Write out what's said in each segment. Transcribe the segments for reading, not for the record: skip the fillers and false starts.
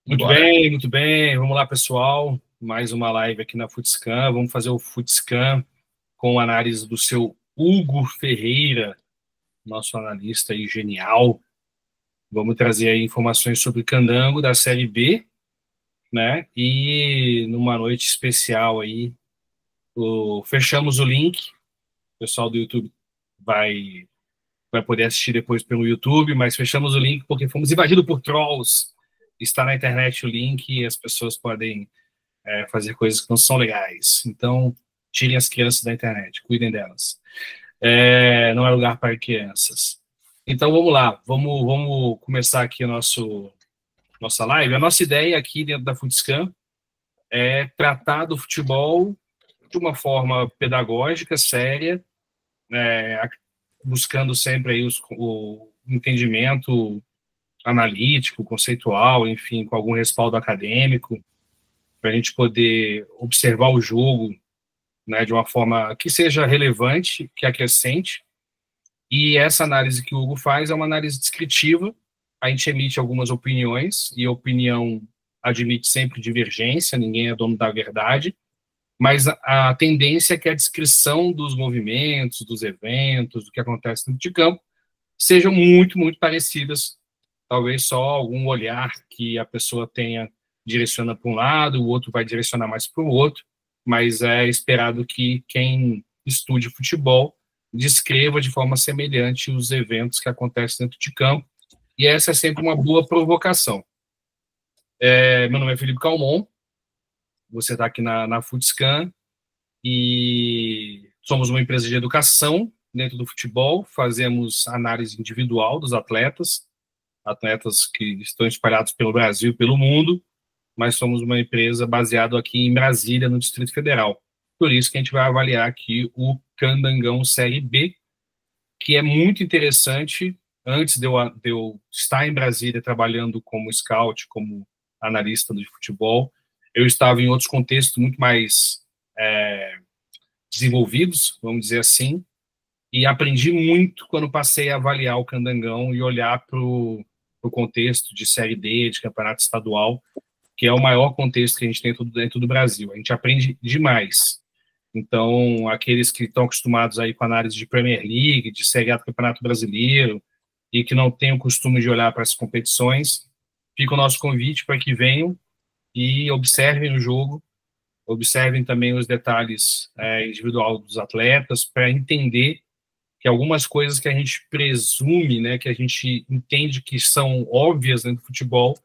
Muito Bora. bem, muito bem. Vamos lá, pessoal. Mais uma live aqui na Footscan. Vamos fazer o Footscan com análise do seu Hugo Ferreira, nosso analista aí genial. Vamos trazer aí informações sobre Candango da Série B, né? E numa noite especial aí, fechamos o link. O pessoal do YouTube vai poder assistir depois pelo YouTube, mas fechamos o link porque fomos invadidos por trolls. Está na internet o link e as pessoas podem fazer coisas que não são legais. Então, tirem as crianças da internet, cuidem delas. Não é lugar para crianças. Então, vamos lá. Vamos começar aqui nossa live. A nossa ideia aqui dentro da Footscan é tratar do futebol de uma forma pedagógica, séria, buscando sempre aí o entendimento analítico, conceitual, enfim, com algum respaldo acadêmico, para a gente poder observar o jogo, né, de uma forma que seja relevante, que acrescente. E essa análise que o Hugo faz é uma análise descritiva. A gente emite algumas opiniões, e a opinião admite sempre divergência, ninguém é dono da verdade, mas a tendência é que a descrição dos movimentos, dos eventos, do que acontece dentro de campo, sejam muito, muito parecidas. Talvez só algum olhar que a pessoa tenha direciona para um lado, o outro vai direcionar mais para o outro, mas é esperado que quem estude futebol descreva de forma semelhante os eventos que acontecem dentro de campo, e essa é sempre uma boa provocação. Meu nome é Felipe Calmon, você está aqui na Footscan, e somos uma empresa de educação dentro do futebol, fazemos análise individual dos atletas que estão espalhados pelo Brasil e pelo mundo, mas somos uma empresa baseada aqui em Brasília, no Distrito Federal. Por isso que a gente vai avaliar aqui o Candangão Série B, que é muito interessante. Antes de eu estar em Brasília trabalhando como scout, como analista de futebol, eu estava em outros contextos muito mais desenvolvidos, vamos dizer assim, e aprendi muito quando passei a avaliar o Candangão e olhar para o contexto de Série D, de campeonato estadual, que é o maior contexto que a gente tem dentro do Brasil. A gente aprende demais. Então, aqueles que estão acostumados aí com análise de Premier League, de Série A do Campeonato Brasileiro, e que não têm o costume de olhar para as competições, fica o nosso convite para que venham e observem o jogo, observem também os detalhes individual dos atletas, para entender que algumas coisas que a gente presume, né, que a gente entende que são óbvias dentro do futebol,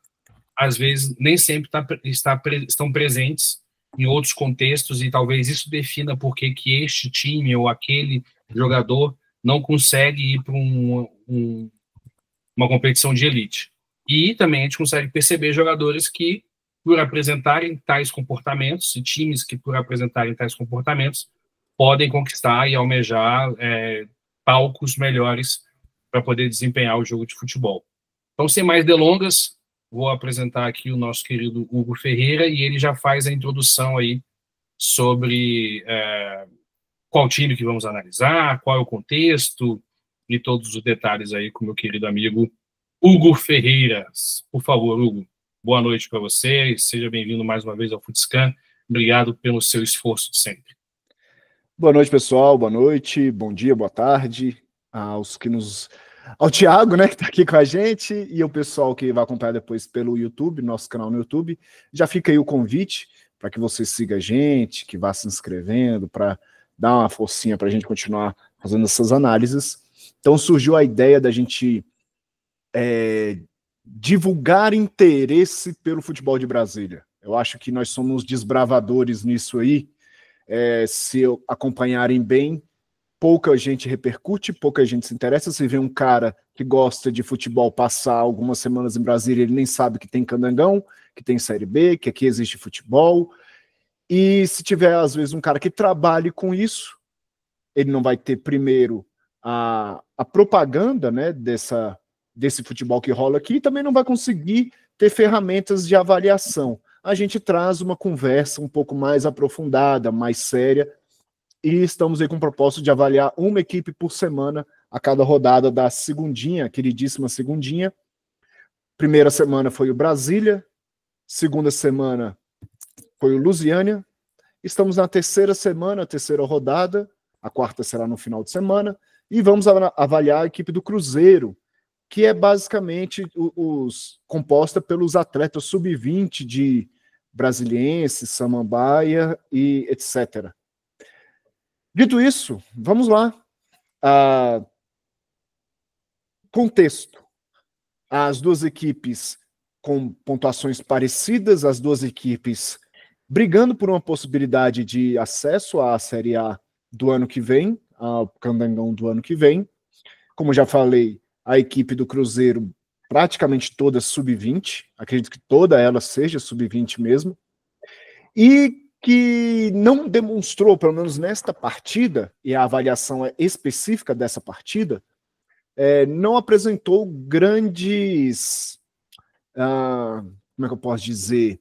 às vezes nem sempre estão presentes em outros contextos, e talvez isso defina por que este time ou aquele jogador não consegue ir para uma competição de elite. E também a gente consegue perceber jogadores que, por apresentarem tais comportamentos, e times que, por apresentarem tais comportamentos, podem conquistar e almejar palcos melhores para poder desempenhar o jogo de futebol. Então, sem mais delongas, vou apresentar aqui o nosso querido Hugo Ferreira, e ele já faz a introdução aí sobre qual time que vamos analisar, qual é o contexto e todos os detalhes aí com o meu querido amigo Hugo Ferreira. Por favor, Hugo, boa noite para você e seja bem-vindo mais uma vez ao Footscan. Obrigado pelo seu esforço de sempre. Boa noite, pessoal. Boa noite, bom dia, boa tarde ao Thiago, né, que está aqui com a gente, e o pessoal que vai acompanhar depois pelo YouTube, nosso canal no YouTube. Já fica aí o convite para que você siga a gente, que vá se inscrevendo, para dar uma forcinha para a gente continuar fazendo essas análises. Então surgiu a ideia da gente divulgar interesse pelo futebol de Brasília. Eu acho que nós somos desbravadores nisso aí. Se acompanharem bem, pouca gente repercute, pouca gente se interessa. Se vê um cara que gosta de futebol passar algumas semanas em Brasília, ele nem sabe que tem Candangão, que tem Série B, que aqui existe futebol. E se tiver, às vezes, um cara que trabalhe com isso, ele não vai ter, primeiro, a propaganda, né, desse futebol que rola aqui, e também não vai conseguir ter ferramentas de avaliação. A gente traz uma conversa um pouco mais aprofundada, mais séria, e estamos aí com o propósito de avaliar uma equipe por semana a cada rodada da segundinha, queridíssima segundinha. Primeira semana foi o Brasília, Segunda semana foi o Lusiânia. Estamos na terceira semana, terceira rodada. A quarta será no final de semana. E vamos avaliar a equipe do Cruzeiro, que é basicamente composta pelos atletas sub-20 de Brasiliense, Samambaia e etc. Dito isso, vamos lá. Contexto. As duas equipes com pontuações parecidas, as duas equipes brigando por uma possibilidade de acesso à Série A do ano que vem, ao Candangão do ano que vem. Como já falei, a equipe do Cruzeiro praticamente toda sub-20, acredito que toda ela seja sub-20 mesmo, e que não demonstrou, pelo menos nesta partida, e a avaliação é específica dessa partida, não apresentou grandes, como é que eu posso dizer,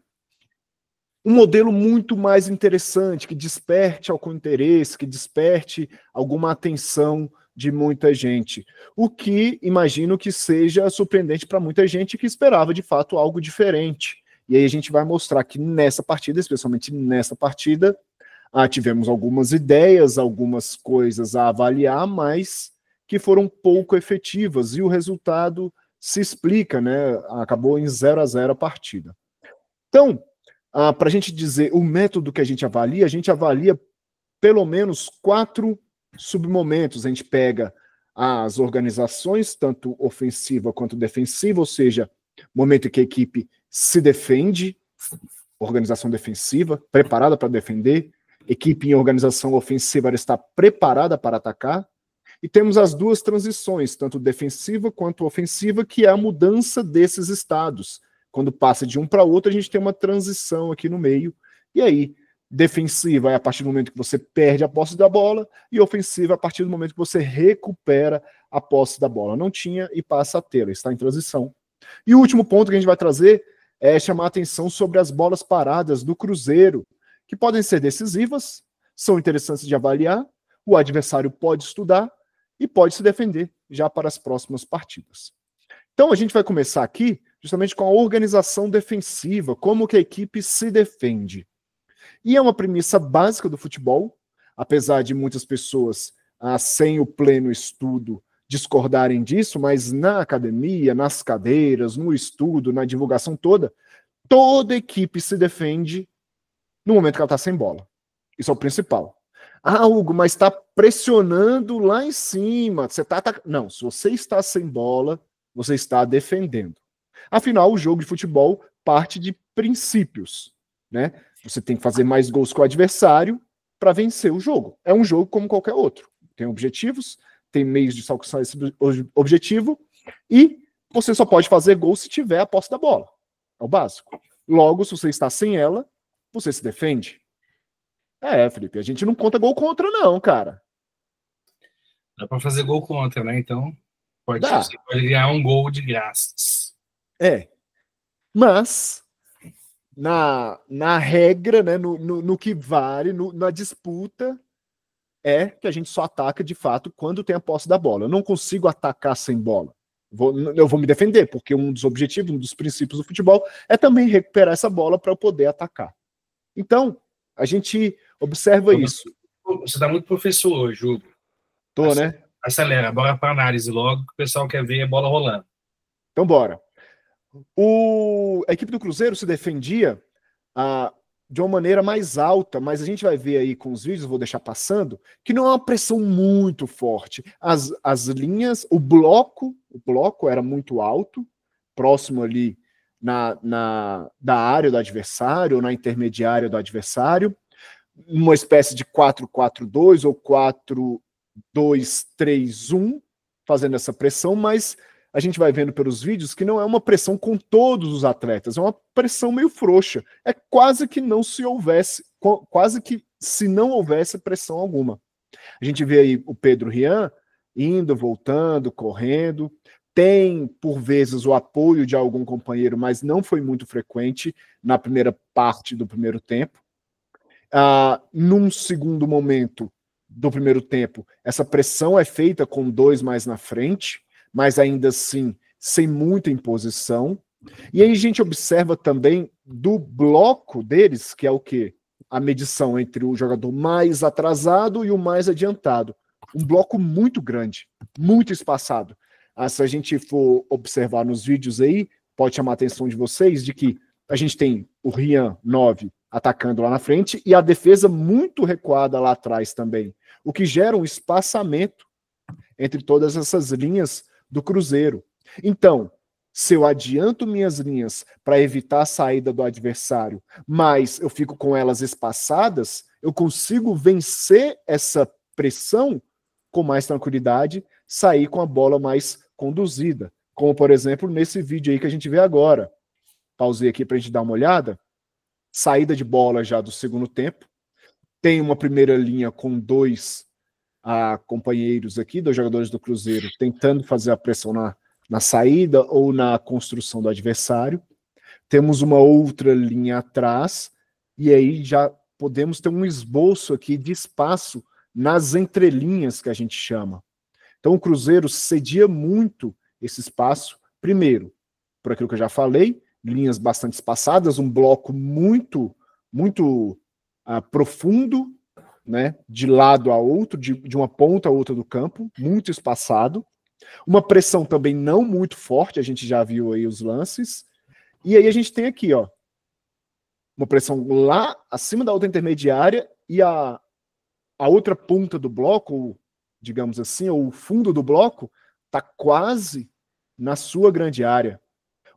um modelo muito mais interessante, que desperte algum interesse, que desperte alguma atenção de muita gente. O que imagino que seja surpreendente para muita gente que esperava de fato algo diferente. E aí a gente vai mostrar que nessa partida, especialmente nessa partida, tivemos algumas ideias, algumas coisas a avaliar, mas que foram pouco efetivas, e o resultado se explica, né? Acabou em 0-0 a partida. Então, para a gente dizer o método que a gente avalia pelo menos 4 submomentos. A gente pega as organizações, tanto ofensiva quanto defensiva, ou seja, momento em que a equipe se defende, organização defensiva, preparada para defender, equipe em organização ofensiva está preparada para atacar, e temos as duas transições, tanto defensiva quanto ofensiva, que é a mudança desses estados. Quando passa de um para outro, a gente tem uma transição aqui no meio, e aí, defensiva é a partir do momento que você perde a posse da bola, e ofensiva é a partir do momento que você recupera a posse da bola. Não tinha e passa a ter, está em transição. E o último ponto que a gente vai trazer é chamar a atenção sobre as bolas paradas do Cruzeiro, que podem ser decisivas, são interessantes de avaliar, o adversário pode estudar e pode se defender já para as próximas partidas. Então a gente vai começar aqui justamente com a organização defensiva, como que a equipe se defende. E é uma premissa básica do futebol, apesar de muitas pessoas, sem o pleno estudo, discordarem disso, mas na academia, nas cadeiras, no estudo, na divulgação toda equipe se defende no momento que ela está sem bola. Isso é o principal. Hugo, mas está pressionando lá em cima. Não, se você está sem bola, você está defendendo. Afinal, o jogo de futebol parte de princípios, né? Você tem que fazer mais gols que o adversário para vencer o jogo. É um jogo como qualquer outro. Tem objetivos, tem meios de alcançar esse objetivo, e você só pode fazer gol se tiver a posse da bola. É o básico. Logo, se você está sem ela, você se defende. Felipe, a gente não conta gol contra, não, cara. Dá para fazer gol contra, né? Então, você pode ganhar um gol de graças. Mas, na regra, né, no que vale, na disputa, é que a gente só ataca, de fato, quando tem a posse da bola. Eu não consigo atacar sem bola. Eu vou me defender, porque um dos objetivos, um dos princípios do futebol é também recuperar essa bola para eu poder atacar. Então, a gente observa isso. Você está muito professor hoje, Hugo. Tô, né? Acelera, bora para análise logo, que o pessoal quer ver a bola rolando. Então, bora. A equipe do Cruzeiro se defendia de uma maneira mais alta, mas a gente vai ver aí com os vídeos, vou deixar passando, que não é uma pressão muito forte. As linhas, o bloco era muito alto, próximo ali da área do adversário, ou na intermediária do adversário, uma espécie de 4-4-2 ou 4-2-3-1, fazendo essa pressão, mas a gente vai vendo pelos vídeos que não é uma pressão com todos os atletas, é uma pressão meio frouxa. É quase que se não houvesse pressão alguma. A gente vê aí o Pedro Rian indo, voltando, correndo. Tem, por vezes, o apoio de algum companheiro, mas não foi muito frequente na primeira parte do primeiro tempo. Num segundo momento do primeiro tempo, essa pressão é feita com 2 mais na frente, mas ainda assim sem muita imposição. E aí a gente observa também do bloco deles, que é o quê? A medição entre o jogador mais atrasado e o mais adiantado. Um bloco muito grande, muito espaçado. Se a gente for observar nos vídeos aí, pode chamar a atenção de vocês de que a gente tem o Rian 9 atacando lá na frente e a defesa muito recuada lá atrás também, o que gera um espaçamento entre todas essas linhas do Cruzeiro. Então, se eu adianto minhas linhas para evitar a saída do adversário, mas eu fico com elas espaçadas, eu consigo vencer essa pressão com mais tranquilidade, sair com a bola mais conduzida. Como, por exemplo, nesse vídeo aí que a gente vê agora. Pausei aqui para a gente dar uma olhada. Saída de bola já do segundo tempo. Tem uma primeira linha com dois companheiros aqui, dois jogadores do Cruzeiro, tentando fazer a pressão na saída ou na construção do adversário. Temos uma outra linha atrás, e aí já podemos ter um esboço aqui de espaço nas entrelinhas, que a gente chama. Então o Cruzeiro cedia muito esse espaço, primeiro, por aquilo que eu já falei, linhas bastante espaçadas, um bloco muito profundo, né, de lado a outro, de uma ponta a outra do campo, muito espaçado. Uma pressão também não muito forte, a gente já viu aí os lances. E aí a gente tem aqui, ó, uma pressão lá acima da outra intermediária e a outra ponta do bloco, digamos assim, ou o fundo do bloco, está quase na sua grande área.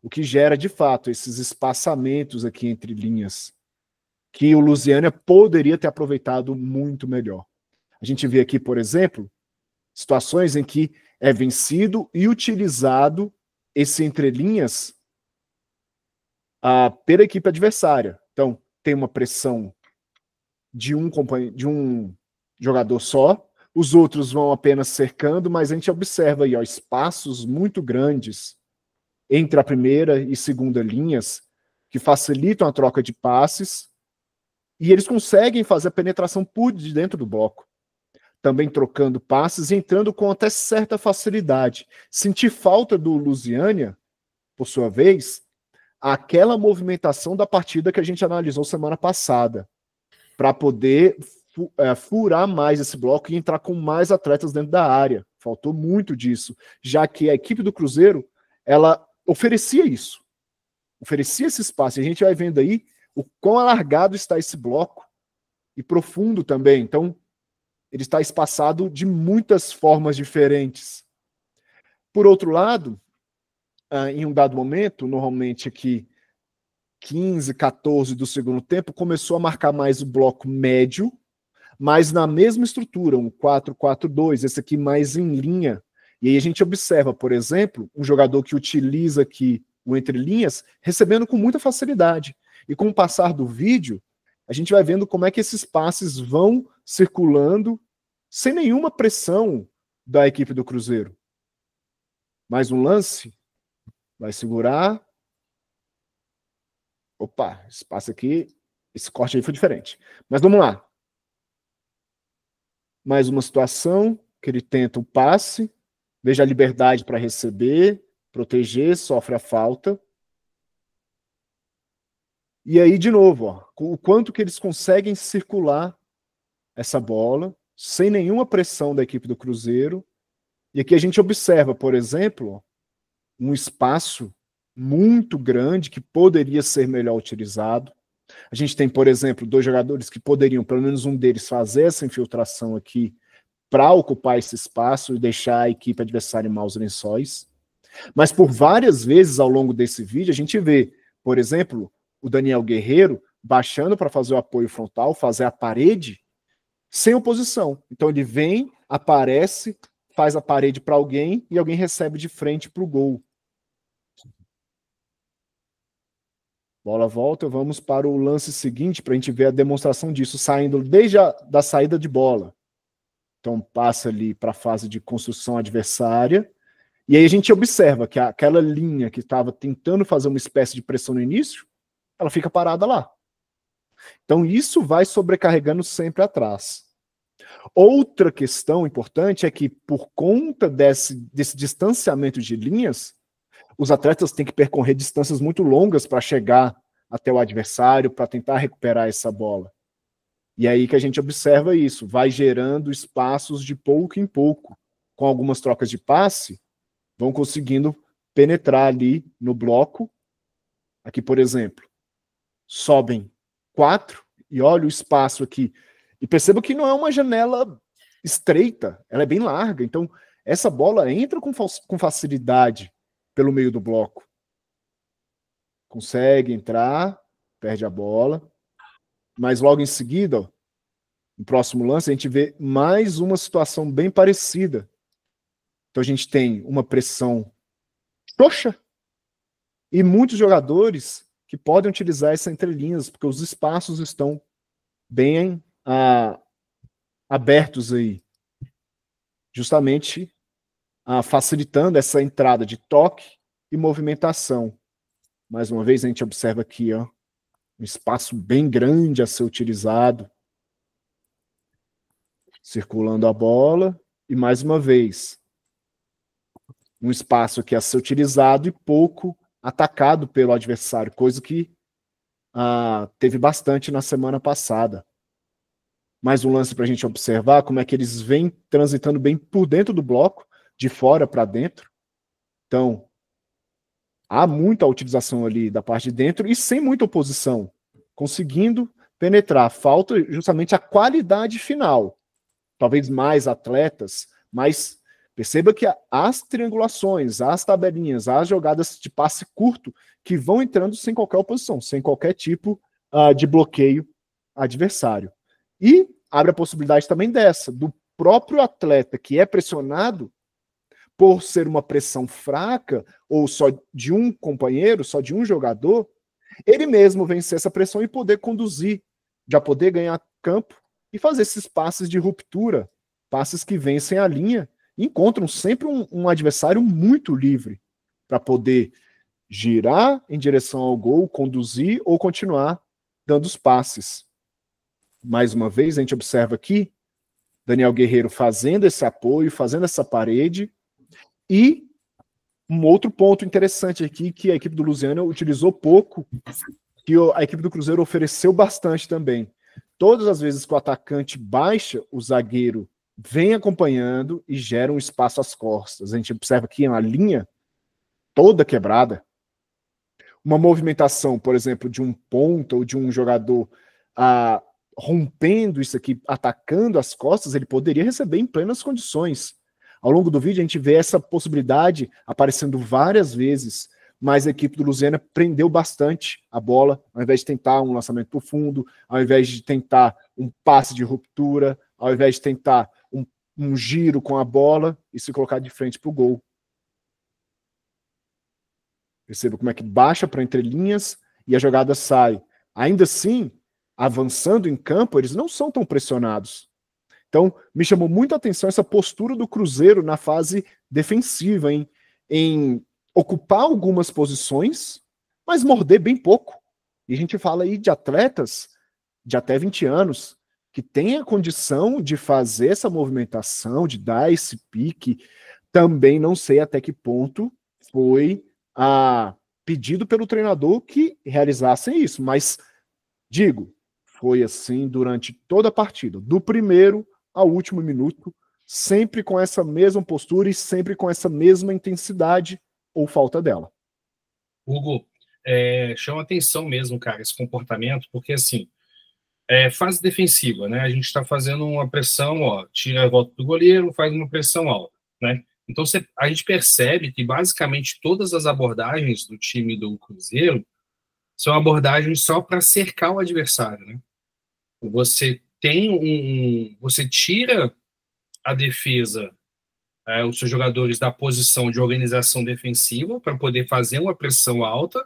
O que gera, de fato, esses espaçamentos aqui entre linhas que o Lusiânia poderia ter aproveitado muito melhor. A gente vê aqui, por exemplo, situações em que é vencido e utilizado esse entrelinhas pela equipe adversária. Então, tem uma pressão de um jogador só, os outros vão apenas cercando, mas a gente observa aí, ó, espaços muito grandes entre a primeira e segunda linhas que facilitam a troca de passes e eles conseguem fazer a penetração por dentro do bloco, também trocando passes e entrando com até certa facilidade. Senti falta do Lusiânia, por sua vez, aquela movimentação da partida que a gente analisou semana passada, para poder furar mais esse bloco e entrar com mais atletas dentro da área. Faltou muito disso, já que a equipe do Cruzeiro, ela oferecia isso, oferecia esse espaço. E a gente vai vendo aí o quão alargado está esse bloco e profundo também. Então, ele está espaçado de muitas formas diferentes. Por outro lado, em um dado momento, normalmente aqui 15, 14 do segundo tempo, começou a marcar mais o bloco médio, mas na mesma estrutura, um 4-4-2, esse aqui mais em linha. E aí a gente observa, por exemplo, um jogador que utiliza aqui o entre linhas, recebendo com muita facilidade. E com o passar do vídeo, a gente vai vendo como é que esses passes vão circulando sem nenhuma pressão da equipe do Cruzeiro. Mais um lance. Vai segurar. Opa, esse passe aqui, esse corte aí foi diferente. Mas vamos lá. Mais uma situação que ele tenta o passe. Veja a liberdade para receber, proteger, sofre a falta. E aí, de novo, ó, o quanto que eles conseguem circular essa bola, sem nenhuma pressão da equipe do Cruzeiro. E aqui a gente observa, por exemplo, um espaço muito grande que poderia ser melhor utilizado. A gente tem, por exemplo, dois jogadores que poderiam, pelo menos um deles, fazer essa infiltração aqui para ocupar esse espaço e deixar a equipe adversária em maus lençóis. Mas por várias vezes ao longo desse vídeo, a gente vê, por exemplo, o Daniel Guerreiro baixando para fazer o apoio frontal, fazer a parede, sem oposição. Então ele vem, aparece, faz a parede para alguém e alguém recebe de frente para o gol. Bola volta, vamos para o lance seguinte para a gente ver a demonstração disso, saindo desde da saída de bola. Então passa ali para a fase de construção adversária, e aí a gente observa que aquela linha que estava tentando fazer uma espécie de pressão no início, ela fica parada lá. Então isso vai sobrecarregando sempre atrás. Outra questão importante é que por conta desse distanciamento de linhas, os atletas têm que percorrer distâncias muito longas para chegar até o adversário, para tentar recuperar essa bola. E é aí que a gente observa isso, vai gerando espaços de pouco em pouco. Com algumas trocas de passe, vão conseguindo penetrar ali no bloco. Aqui, por exemplo, sobem 4 e olha o espaço aqui. E perceba que não é uma janela estreita, ela é bem larga. Então, essa bola entra com facilidade pelo meio do bloco. Consegue entrar, perde a bola. Mas logo em seguida, ó, no próximo lance, a gente vê mais uma situação bem parecida. Então a gente tem uma pressão xoxa e muitos jogadores que podem utilizar essa entrelinhas, porque os espaços estão bem abertos aí. Justamente facilitando essa entrada de toque e movimentação. Mais uma vez a gente observa aqui, ó, um espaço bem grande a ser utilizado. Circulando a bola, e mais uma vez, um espaço que é a ser utilizado e pouco atacado pelo adversário, coisa que teve bastante na semana passada. Mais um lance para a gente observar como é que eles vêm transitando bem por dentro do bloco, de fora para dentro. Então, há muita utilização ali da parte de dentro e sem muita oposição, conseguindo penetrar. Falta justamente a qualidade final. Talvez mais atletas, mas perceba que as triangulações, as tabelinhas, as jogadas de passe curto que vão entrando sem qualquer oposição, sem qualquer tipo de bloqueio adversário. E abre a possibilidade também dessa, do próprio atleta que é pressionado por ser uma pressão fraca, ou só de um companheiro, só de um jogador, ele mesmo vencer essa pressão e poder conduzir, já poder ganhar campo, e fazer esses passes de ruptura, passes que vencem a linha, e encontram sempre um adversário muito livre para poder girar em direção ao gol, conduzir ou continuar dando os passes. Mais uma vez, a gente observa aqui Daniel Guerreiro fazendo esse apoio, fazendo essa parede, e um outro ponto interessante aqui, que a equipe do Lusiana utilizou pouco, que a equipe do Cruzeiro ofereceu bastante também. Todas as vezes que o atacante baixa, o zagueiro vem acompanhando e gera um espaço às costas. A gente observa aqui uma linha toda quebrada. Uma movimentação, por exemplo, de um ponta ou de um jogador rompendo isso aqui, atacando as costas, ele poderia receber em plenas condições. Ao longo do vídeo a gente vê essa possibilidade aparecendo várias vezes, mas a equipe do Lusiana prendeu bastante a bola, ao invés de tentar um lançamento para o fundo, ao invés de tentar um passe de ruptura, ao invés de tentar um giro com a bola e se colocar de frente para o gol. Perceba como é que baixa para entrelinhas e a jogada sai. Ainda assim, avançando em campo, eles não são tão pressionados. Então, me chamou muito a atenção essa postura do Cruzeiro na fase defensiva, em ocupar algumas posições, mas morder bem pouco. E a gente fala aí de atletas de até 20 anos que têm a condição de fazer essa movimentação, de dar esse pique. Também não sei até que ponto foi pedido pelo treinador que realizassem isso, mas digo, foi assim durante toda a partida, do primeiro ao último minuto, sempre com essa mesma postura e sempre com essa mesma intensidade ou falta dela. Hugo, chama atenção mesmo, cara, esse comportamento, porque assim, fase defensiva, né? A gente está fazendo uma pressão, ó, tira a volta do goleiro, faz uma pressão alta, né? Então a gente percebe que basicamente todas as abordagens do time do Cruzeiro são abordagens só para cercar o adversário, né? Você você tira a defesa, os seus jogadores da posição de organização defensiva para poder fazer uma pressão alta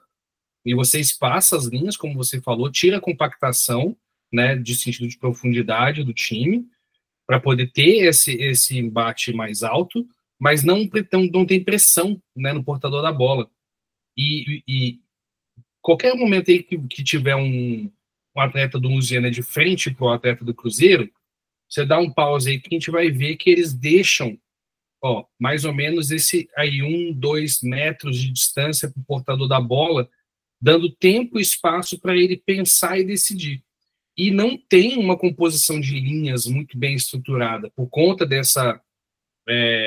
e você espaça as linhas, como você falou, tira a compactação, né, de sentido de profundidade do time para poder ter esse embate mais alto, mas não tem pressão, né, no portador da bola. E qualquer momento aí que tiver um atleta do Lusiana de frente para o atleta do Cruzeiro, você dá um pause aí que a gente vai ver que eles deixam ó, mais ou menos esse aí 1, 2 metros de distância para o portador da bola, dando tempo e espaço para ele pensar e decidir. E não tem uma composição de linhas muito bem estruturada por conta dessa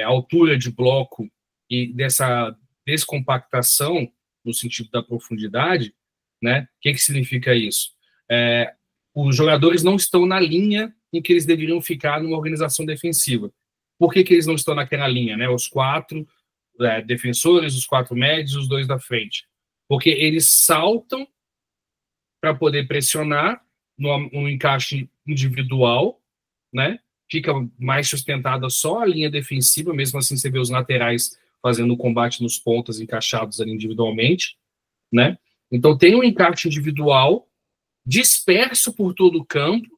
altura de bloco e dessa descompactação no sentido da profundidade, né? O que significa isso? Os jogadores não estão na linha em que eles deveriam ficar numa organização defensiva. Por que eles não estão naquela linha, né? Os 4 defensores, os 4 médios, os 2 da frente. Porque eles saltam para poder pressionar no encaixe individual, né? Fica mais sustentada só a linha defensiva, mesmo assim você vê os laterais fazendo o combate nos pontas encaixados ali individualmente, né? Então tem um encaixe individual disperso por todo o campo,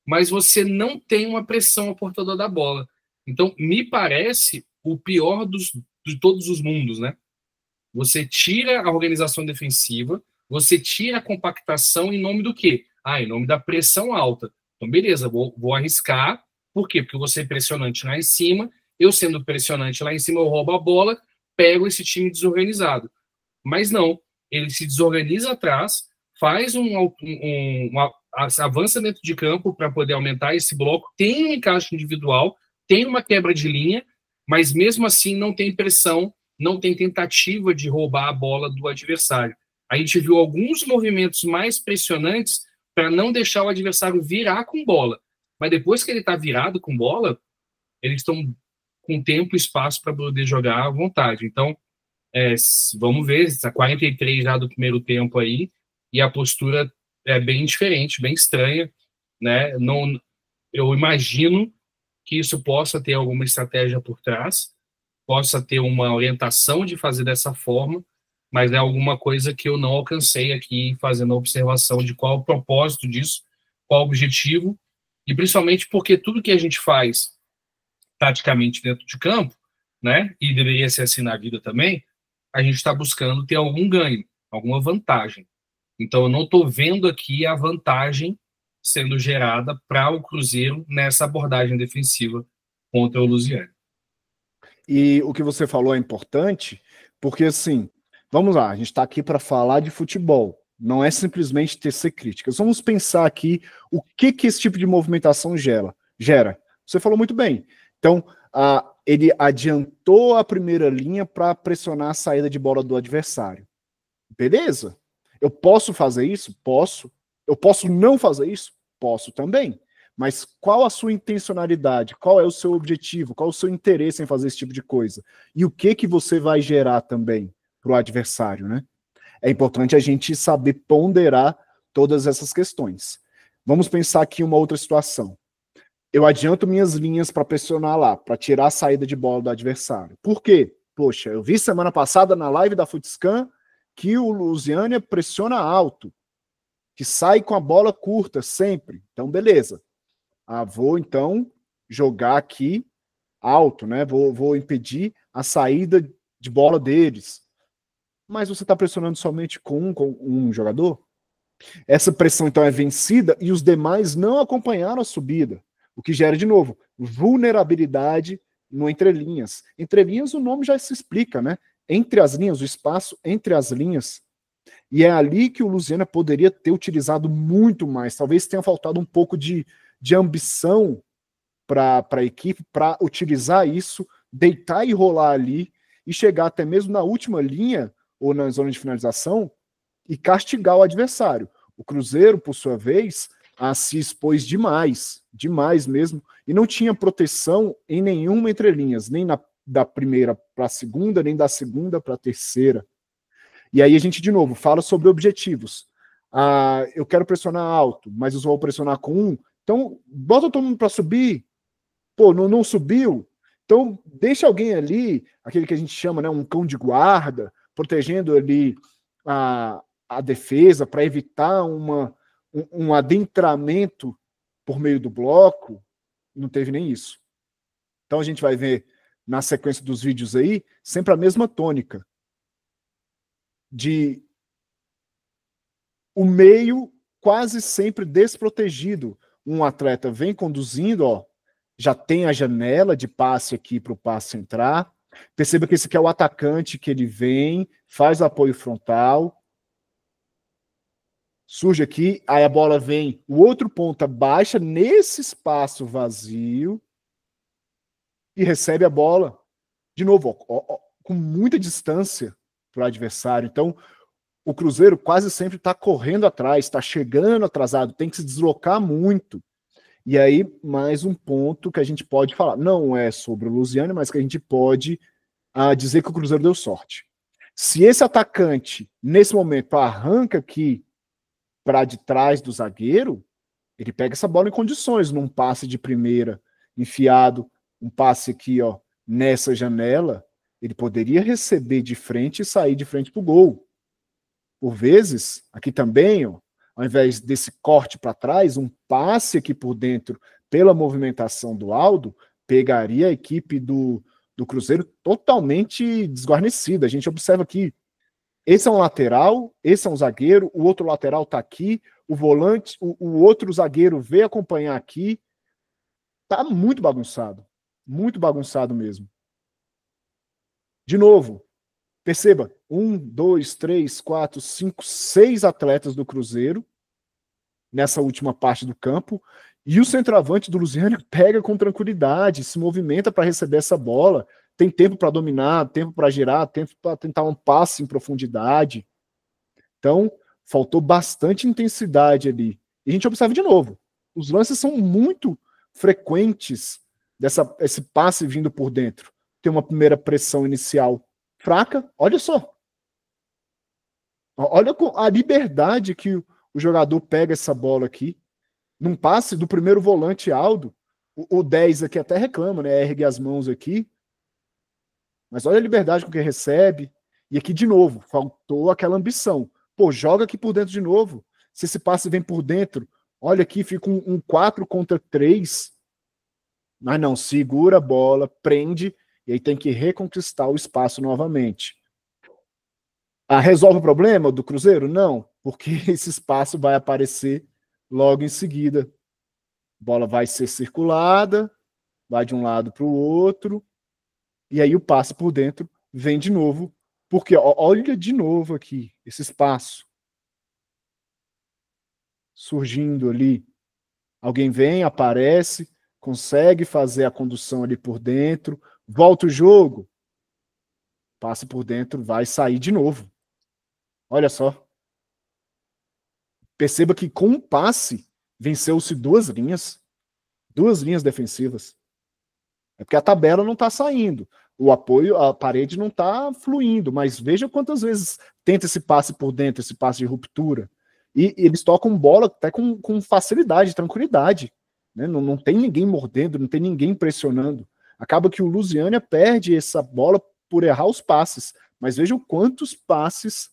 mas você não tem uma pressão ao portador da bola. Então, me parece o pior de todos os mundos, né? Você tira a organização defensiva, você tira a compactação em nome do quê? Em nome da pressão alta. Então, beleza, vou arriscar. Por quê? Porque eu vou ser pressionante lá em cima. Eu sendo pressionante lá em cima, eu roubo a bola, pego esse time desorganizado. Mas não, ele se desorganiza atrás, faz avança dentro de campo para poder aumentar esse bloco, tem um encaixe individual, tem uma quebra de linha, mas mesmo assim não tem pressão, não tem tentativa de roubar a bola do adversário. A gente viu alguns movimentos mais pressionantes para não deixar o adversário virar com bola. Mas depois que ele está virado com bola, eles estão com tempo e espaço para poder jogar à vontade. Então, vamos ver, está 43 já do primeiro tempo aí, e a postura é bem diferente, bem estranha, né? Não, eu imagino que isso possa ter alguma estratégia por trás, possa ter uma orientação de fazer dessa forma, mas é alguma coisa que eu não alcancei aqui fazendo a observação de qual o propósito disso, qual o objetivo, e principalmente porque tudo que a gente faz taticamente dentro de campo, né, e deveria ser assim na vida também, a gente está buscando ter algum ganho, alguma vantagem. Então, eu não estou vendo aqui a vantagem sendo gerada para o Cruzeiro nessa abordagem defensiva contra o Lusiani. E o que você falou é importante, porque assim, vamos lá, a gente está aqui para falar de futebol, não é simplesmente tecer críticas. Vamos pensar aqui o que esse tipo de movimentação gera. Você falou muito bem. Então, ele adiantou a primeira linha para pressionar a saída de bola do adversário. Beleza? Eu posso fazer isso? Posso. Eu posso não fazer isso? Posso também. Mas qual a sua intencionalidade? Qual é o seu objetivo? Qual o seu interesse em fazer esse tipo de coisa? E o que você vai gerar também para o adversário, né? É importante a gente saber ponderar todas essas questões. Vamos pensar aqui uma outra situação. Eu adianto minhas linhas para pressionar lá, para tirar a saída de bola do adversário. Por quê? Poxa, eu vi semana passada na live da Footscan que o Lusiânia pressiona alto, que sai com a bola curta sempre. Então, beleza. Vou então jogar aqui alto, né? Vou impedir a saída de bola deles. Mas você está pressionando somente com um jogador? Essa pressão então é vencida e os demais não acompanharam a subida, o que gera de novo vulnerabilidade no entrelinhas. Entrelinhas, o nome já se explica, né? Entre as linhas, o espaço entre as linhas. E é ali que o Lusiana poderia ter utilizado muito mais. Talvez tenha faltado um pouco de ambição para a equipe, para utilizar isso, deitar e rolar ali, e chegar até mesmo na última linha, ou na zona de finalização, e castigar o adversário. O Cruzeiro, por sua vez, se expôs demais mesmo, e não tinha proteção em nenhuma entrelinhas, nem da primeira para a segunda, nem da segunda para a terceira. E aí a gente, de novo, fala sobre objetivos. Eu quero pressionar alto, mas eu só vou pressionar com um. Então, bota todo mundo para subir. Pô, não subiu. Então, deixa alguém ali, aquele que a gente chama, né, um cão de guarda, protegendo ali a defesa para evitar um adentramento por meio do bloco. Não teve nem isso. Então, a gente vai ver na sequência dos vídeos aí, sempre a mesma tônica. De o meio quase sempre desprotegido. Um atleta vem conduzindo, já tem a janela de passe aqui para o passe entrar. Perceba que esse aqui é o atacante que ele vem, faz apoio frontal, surge aqui, aí a bola vem, o outro ponta baixa nesse espaço vazio e recebe a bola, de novo, com muita distância para o adversário. Então, o Cruzeiro quase sempre está correndo atrás, está chegando atrasado, tem que se deslocar muito. E aí, mais um ponto que a gente pode falar. Não é sobre o Luziano, mas que a gente pode dizer que o Cruzeiro deu sorte. Se esse atacante, nesse momento, arranca aqui para de trás do zagueiro, ele pega essa bola em condições, num passe de primeira, enfiado, um passe aqui, ó, nessa janela, ele poderia receber de frente e sair de frente para o gol. Por vezes, aqui também, ó, ao invés desse corte para trás, um passe aqui por dentro, pela movimentação do Aldo, pegaria a equipe do Cruzeiro totalmente desguarnecida. A gente observa aqui, esse é um lateral, esse é um zagueiro, o outro lateral está aqui, o volante, o outro zagueiro veio acompanhar aqui. Tá muito bagunçado mesmo. De novo, perceba, 1, 2, 3, 4, 5, 6 atletas do Cruzeiro nessa última parte do campo, e o centroavante do Luziano pega com tranquilidade, se movimenta para receber essa bola, tem tempo para dominar, tempo para girar, tempo para tentar um passe em profundidade. Então, faltou bastante intensidade ali. E a gente observa de novo, os lances são muito frequentes esse passe vindo por dentro. Tem uma primeira pressão inicial fraca, olha só. Olha a liberdade que o jogador pega essa bola aqui. Num passe do primeiro volante Aldo, o 10 aqui até reclama, né? Ergue as mãos aqui. Mas olha a liberdade com que recebe. E aqui, de novo, faltou aquela ambição. Pô, joga aqui por dentro de novo. Se esse passe vem por dentro, olha aqui, fica um 4 contra 3. Mas não, segura a bola, prende, e aí tem que reconquistar o espaço novamente. Resolve o problema do Cruzeiro? Não, porque esse espaço vai aparecer logo em seguida. A bola vai ser circulada, vai de um lado para o outro, e aí o passe por dentro vem de novo, porque olha de novo aqui, esse espaço surgindo ali. Alguém vem, aparece, consegue fazer a condução ali por dentro, volta o jogo, passe por dentro, vai sair de novo. Olha só. Perceba que com um passe venceu-se duas linhas defensivas. É porque a tabela não está saindo, o apoio, a parede não está fluindo, mas veja quantas vezes tenta esse passe por dentro, esse passe de ruptura. E eles tocam bola até com facilidade, tranquilidade. Né? Não tem ninguém mordendo, não tem ninguém pressionando. Acaba que o Luziânia perde essa bola por errar os passes. Mas vejam quantos passes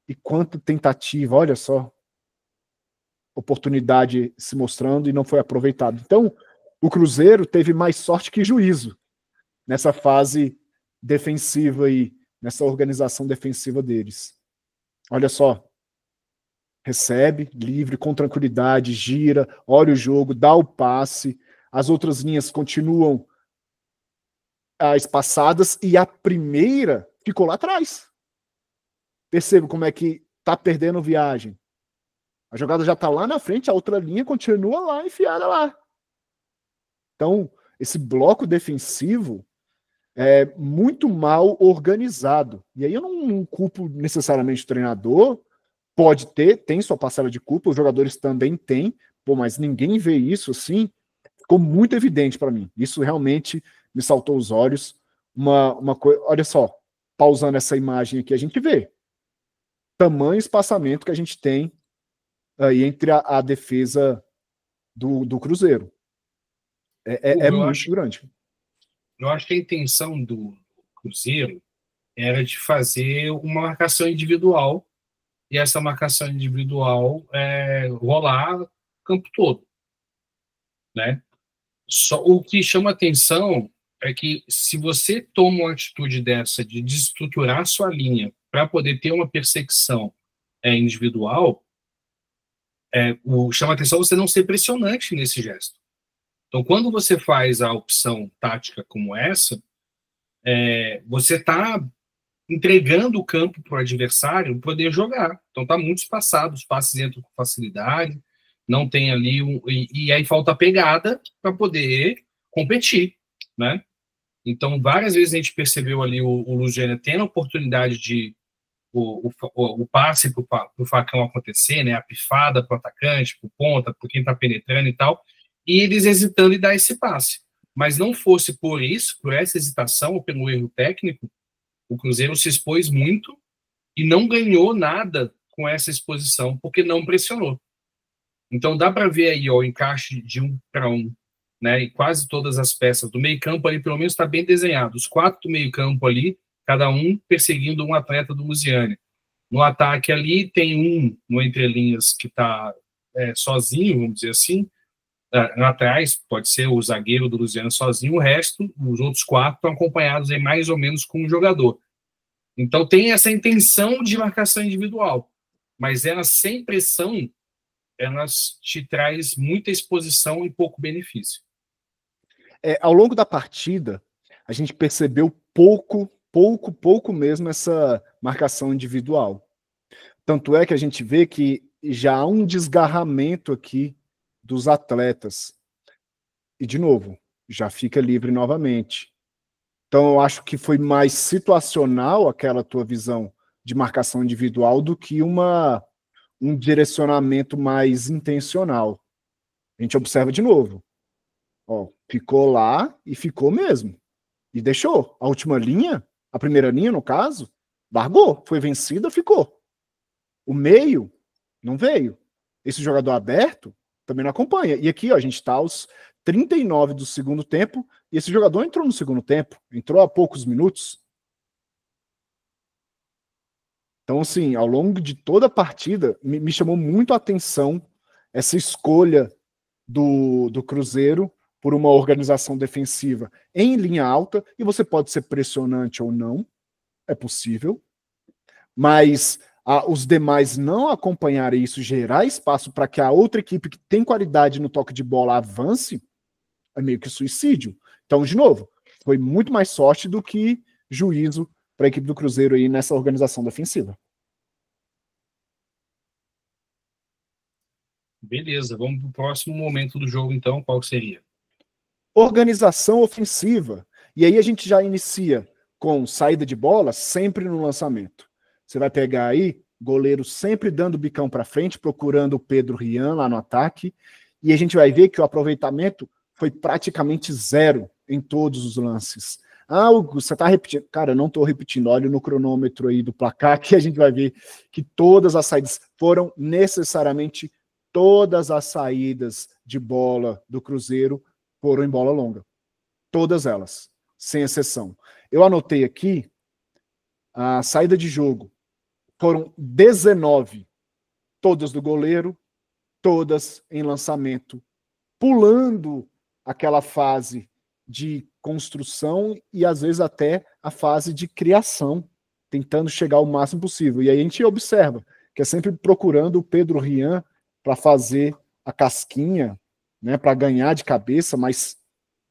e quanta tentativa, olha só. Oportunidade se mostrando e não foi aproveitado. Então, o Cruzeiro teve mais sorte que juízo nessa fase defensiva aí, nessa organização defensiva deles. Olha só. Recebe, livre, com tranquilidade, gira, olha o jogo, dá o passe, as outras linhas continuam espaçadas e a primeira ficou lá atrás. Perceba como é que tá perdendo viagem. A jogada já tá lá na frente, a outra linha continua lá, enfiada lá. Então, esse bloco defensivo é muito mal organizado. E aí eu não culpo necessariamente o treinador, pode ter, tem sua parcela de culpa, os jogadores também têm, mas ninguém vê isso assim, ficou muito evidente para mim. Isso realmente me saltou os olhos. Uma coisa, olha só, pausando essa imagem aqui, a gente vê tamanho espaçamento que a gente tem aí entre a defesa do Cruzeiro. É muito grande. Eu acho que a intenção do Cruzeiro era de fazer uma marcação individual e essa marcação individual rolar o campo todo, né? Só o que chama atenção é que se você toma uma atitude dessa de desestruturar sua linha para poder ter uma perseguição individual, chama atenção você não ser pressionante nesse gesto. Então, quando você faz a opção tática como essa, você está entregando o campo para o adversário poder jogar. Então, está muito espaçado, os passes entram com facilidade, não tem ali e aí falta pegada para poder competir, né? Então, várias vezes a gente percebeu ali o Lusiana tendo a oportunidade de o passe para o facão acontecer, né? A pifada para o atacante, para o ponta, para quem está penetrando e tal, e eles hesitando em dar esse passe. Mas não fosse por isso, por essa hesitação ou pelo erro técnico, o Cruzeiro se expôs muito e não ganhou nada com essa exposição, porque não pressionou. Então dá para ver aí ó, o encaixe de 1 para 1, né? E quase todas as peças do meio-campo ali, pelo menos, está bem desenhado. Os 4 do meio-campo ali, cada um perseguindo um atleta do Lusiânia. No ataque ali, tem um no entrelinhas que está sozinho, vamos dizer assim. Atrás, pode ser o zagueiro do Lusiânia sozinho, o resto, os outros 4, estão acompanhados aí mais ou menos com um jogador. Então tem essa intenção de marcação individual, mas ela sem pressão, elas te traz muita exposição e pouco benefício. Ao longo da partida, a gente percebeu pouco mesmo essa marcação individual. Tanto é que a gente vê que já há um desgarramento aqui dos atletas. E, de novo, já fica livre novamente. Então, eu acho que foi mais situacional aquela tua visão de marcação individual do que um direcionamento mais intencional. A gente observa de novo. Ó, ficou lá e ficou mesmo. E deixou. A última linha, a primeira linha, no caso, largou. Foi vencida, ficou. O meio não veio. Esse jogador aberto também não acompanha. E aqui, ó, a gente está aos 39 do segundo tempo e esse jogador entrou no segundo tempo. Entrou há poucos minutos. Então, assim, ao longo de toda a partida, me chamou muito a atenção essa escolha do Cruzeiro por uma organização defensiva em linha alta, e você pode ser pressionante ou não, é possível, mas os demais não acompanharem isso, gerar espaço para que a outra equipe que tem qualidade no toque de bola avance, é meio que suicídio. Então, de novo, foi muito mais sorte do que juízo para a equipe do Cruzeiro aí nessa organização defensiva. Beleza, vamos para o próximo momento do jogo, então, qual seria? Organização ofensiva. E aí a gente já inicia com saída de bola sempre no lançamento. Você vai pegar aí, goleiro sempre dando bicão para frente, procurando o Pedro Rian lá no ataque, e a gente vai ver que o aproveitamento foi praticamente 0 em todos os lances. Hugo, você está repetindo? Cara, eu não estou repetindo. Olha no cronômetro aí do placar que a gente vai ver que todas as saídas foram necessariamente todas as saídas de bola do Cruzeiro foram em bola longa. Todas elas, sem exceção. Eu anotei aqui a saída de jogo. Foram 19, todas do goleiro, todas em lançamento, pulando aquela fase de construção e às vezes até a fase de criação, tentando chegar ao máximo possível. E aí a gente observa que é sempre procurando o Pedro Rian para fazer a casquinha, né, para ganhar de cabeça, mas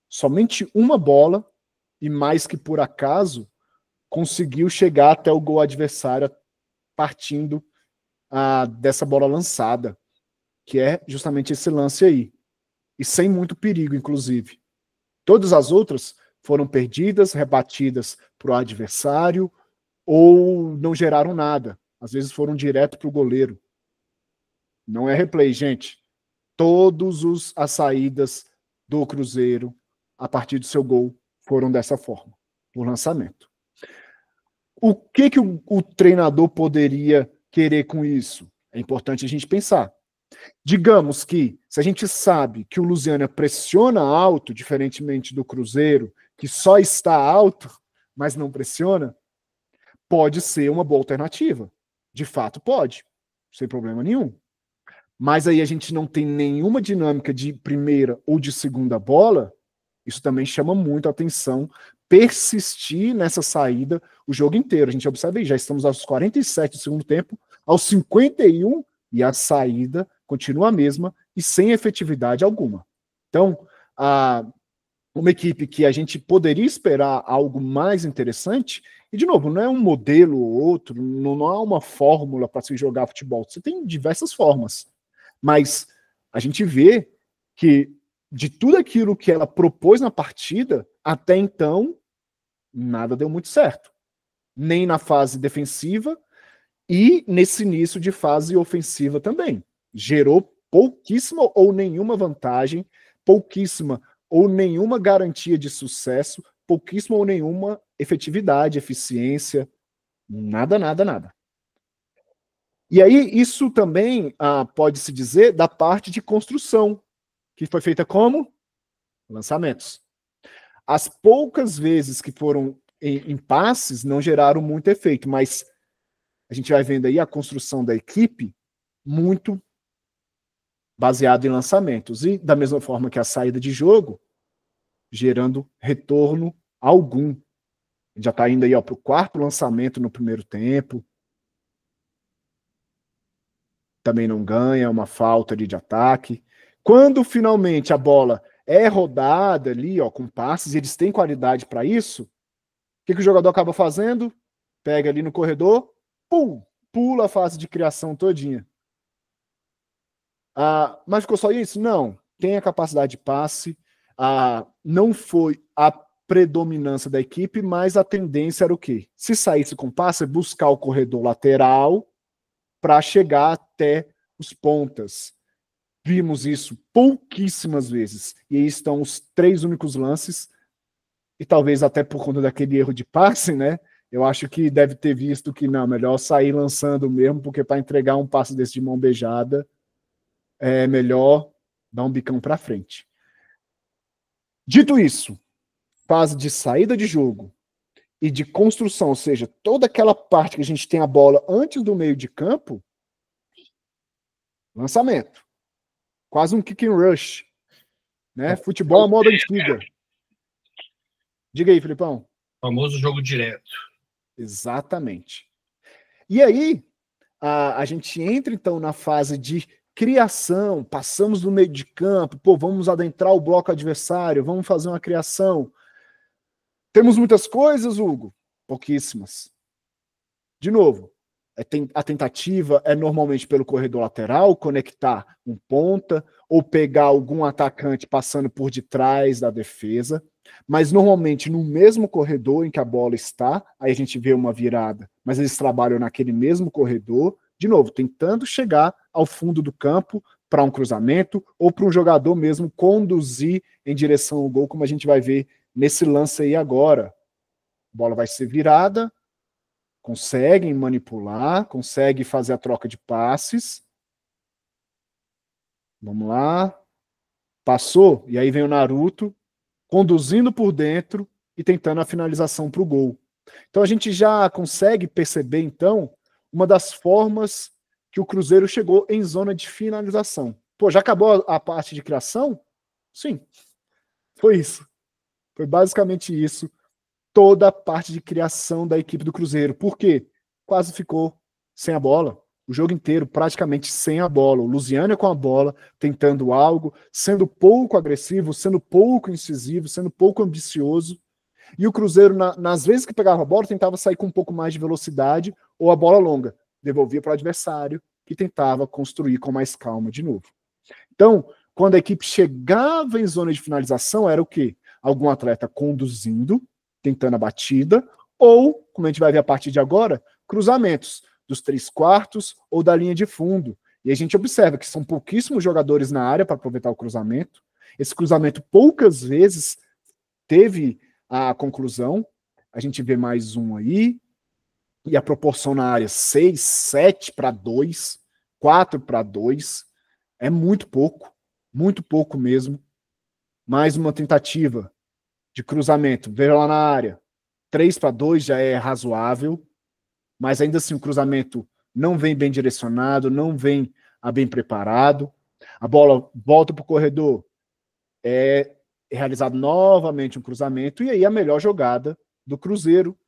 somente uma bola, e mais que por acaso, conseguiu chegar até o gol adversário partindo dessa bola lançada, que é justamente esse lance aí. E sem muito perigo, inclusive. Todas as outras foram perdidas, rebatidas para o adversário, ou não geraram nada. Às vezes foram direto para o goleiro. Não é replay, gente. Todas as saídas do Cruzeiro, a partir do seu gol, foram dessa forma, por lançamento. O que o treinador poderia querer com isso? É importante a gente pensar. Digamos que, se a gente sabe que o Lusiânia pressiona alto, diferentemente do Cruzeiro, que só está alto, mas não pressiona, pode ser uma boa alternativa. De fato, pode, sem problema nenhum. Mas aí a gente não tem nenhuma dinâmica de primeira ou de segunda bola, isso também chama muito a atenção, persistir nessa saída o jogo inteiro. A gente observa aí, já estamos aos 47 do segundo tempo, aos 51, e a saída continua a mesma e sem efetividade alguma. Então, uma equipe que a gente poderia esperar algo mais interessante. E, de novo, não é um modelo ou outro, não há uma fórmula para se jogar futebol. Você tem diversas formas. Mas a gente vê que, de tudo aquilo que ela propôs na partida, até então, nada deu muito certo. Nem na fase defensiva e nesse início de fase ofensiva também. Gerou pouquíssima ou nenhuma vantagem, pouquíssima ou nenhuma garantia de sucesso, pouquíssima ou nenhuma efetividade, eficiência, nada, nada, nada. E aí, isso também pode-se dizer da parte de construção, que foi feita como? Lançamentos. As poucas vezes que foram em passes não geraram muito efeito, mas a gente vai vendo aí a construção da equipe muito baseado em lançamentos. E da mesma forma que a saída de jogo, gerando retorno algum. Já está indo aí para o quarto lançamento no primeiro tempo. Também não ganha, é uma falta de ataque. Quando finalmente a bola é rodada ali, ó, com passes, e eles têm qualidade para isso, o que o jogador acaba fazendo? Pega ali no corredor, pula a fase de criação todinha. Mas ficou só isso? Não. Tem a capacidade de passe, não foi a predominância da equipe, mas a tendência era o quê? Se saísse com passe, buscar o corredor lateral para chegar até os pontas. Vimos isso pouquíssimas vezes. E aí estão os 3 únicos lances, e talvez até por conta daquele erro de passe, né? Eu acho que deve ter visto que não, melhor sair lançando mesmo, porque para entregar um passe desse de mão beijada, é melhor dar um bicão para frente. Dito isso, fase de saída de jogo e de construção, ou seja, toda aquela parte que a gente tem a bola antes do meio de campo, lançamento. Quase um kick and rush. Né? Futebol à moda antiga. Diga aí, Filipão. O famoso jogo direto. Exatamente. E aí, a gente entra então na fase de criação, passamos do meio de campo, vamos adentrar o bloco adversário, vamos fazer uma criação. Temos muitas coisas, Hugo? Pouquíssimas. De novo, a tentativa é normalmente pelo corredor lateral, conectar um ponta, ou pegar algum atacante passando por detrás da defesa, mas normalmente no mesmo corredor em que a bola está, aí a gente vê uma virada, mas eles trabalham naquele mesmo corredor, de novo, tentando chegar ao fundo do campo para um cruzamento, ou para um jogador mesmo conduzir em direção ao gol, como a gente vai ver nesse lance aí agora. A bola vai ser virada, conseguem manipular, conseguem fazer a troca de passes. Vamos lá. Passou, e aí vem o Naruto, conduzindo por dentro e tentando a finalização para o gol. Então a gente já consegue perceber, então, uma das formas que o Cruzeiro chegou em zona de finalização. Já acabou a parte de criação? Sim, foi isso. Foi basicamente isso. Toda a parte de criação da equipe do Cruzeiro. Por quê? Quase ficou sem a bola. O jogo inteiro praticamente sem a bola. O Lusiânia com a bola, tentando algo, sendo pouco agressivo, sendo pouco incisivo, sendo pouco ambicioso. E o Cruzeiro, nas vezes que pegava a bola, tentava sair com um pouco mais de velocidade ou a bola longa. Devolvia para o adversário, que tentava construir com mais calma de novo. Então, quando a equipe chegava em zona de finalização, era o quê? Algum atleta conduzindo, tentando a batida, ou, como a gente vai ver a partir de agora, cruzamentos dos 3/4 ou da linha de fundo. E a gente observa que são pouquíssimos jogadores na área para aproveitar o cruzamento. Esse cruzamento poucas vezes teve a conclusão. A gente vê mais um aí, e a proporção na área 6, 7 para 2, 4 para 2. É muito pouco mesmo. Mais uma tentativa de cruzamento, veja lá na área, 3 para 2 já é razoável, mas ainda assim o cruzamento não vem bem direcionado, não vem bem preparado, a bola volta para o corredor, é realizado novamente um cruzamento, e aí a melhor jogada do Cruzeiro,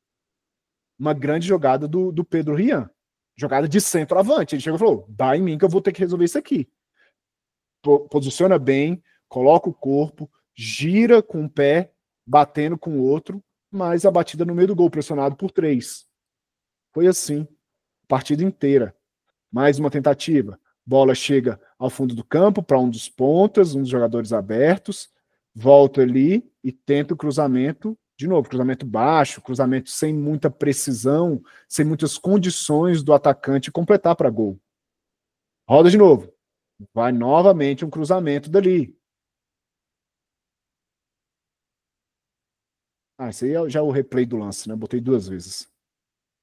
uma grande jogada do Pedro Rian, jogada de centroavante, ele chegou e falou, dá em mim que eu vou ter que resolver isso aqui. Posiciona bem, coloca o corpo, gira com o pé, batendo com o outro, mas a batida no meio do gol, pressionado por 3. Foi assim, a partida inteira. Mais uma tentativa. Bola chega ao fundo do campo para um dos pontas, um dos jogadores abertos, volta ali e tenta o cruzamento, de novo, cruzamento baixo, cruzamento sem muita precisão, sem muitas condições do atacante completar para gol. Roda de novo. Vai novamente um cruzamento dali. Esse aí já é o replay do lance, né? Botei 2 vezes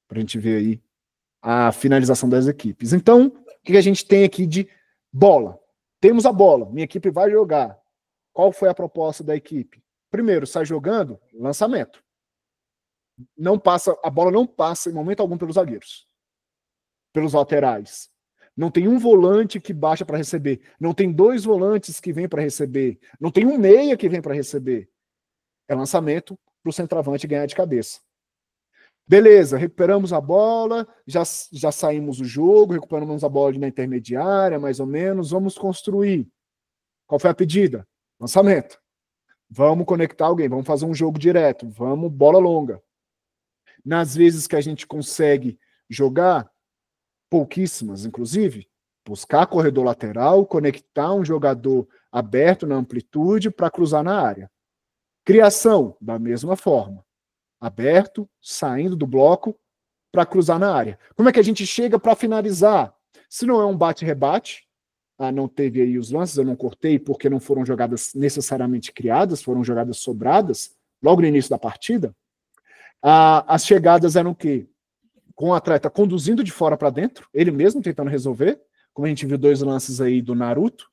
para a gente ver aí a finalização das equipes. Então, o que a gente tem aqui de bola? Temos a bola, minha equipe vai jogar. Qual foi a proposta da equipe? Primeiro, sai jogando, lançamento. Não passa, a bola não passa em momento algum pelos zagueiros, pelos laterais. Não tem um volante que baixa para receber. Não tem 2 volantes que vêm para receber. Não tem um meia que vem para receber. É lançamento para o centroavante ganhar de cabeça. Beleza, recuperamos a bola, já saímos do jogo, recuperamos a bola ali na intermediária, mais ou menos. Vamos construir. Qual foi a pedida? Lançamento. Vamos conectar alguém, vamos fazer um jogo direto, vamos bola longa. Nas vezes que a gente consegue jogar, pouquíssimas, inclusive, buscar corredor lateral, conectar um jogador aberto na amplitude para cruzar na área. Criação, da mesma forma. Aberto, saindo do bloco para cruzar na área. Como é que a gente chega para finalizar? Se não é um bate-rebate, não teve aí os lances, eu não cortei porque não foram jogadas necessariamente criadas, foram jogadas sobradas, logo no início da partida. As chegadas eram o quê? Com o atleta conduzindo de fora para dentro, ele mesmo tentando resolver, como a gente viu 2 lances aí do Naruto,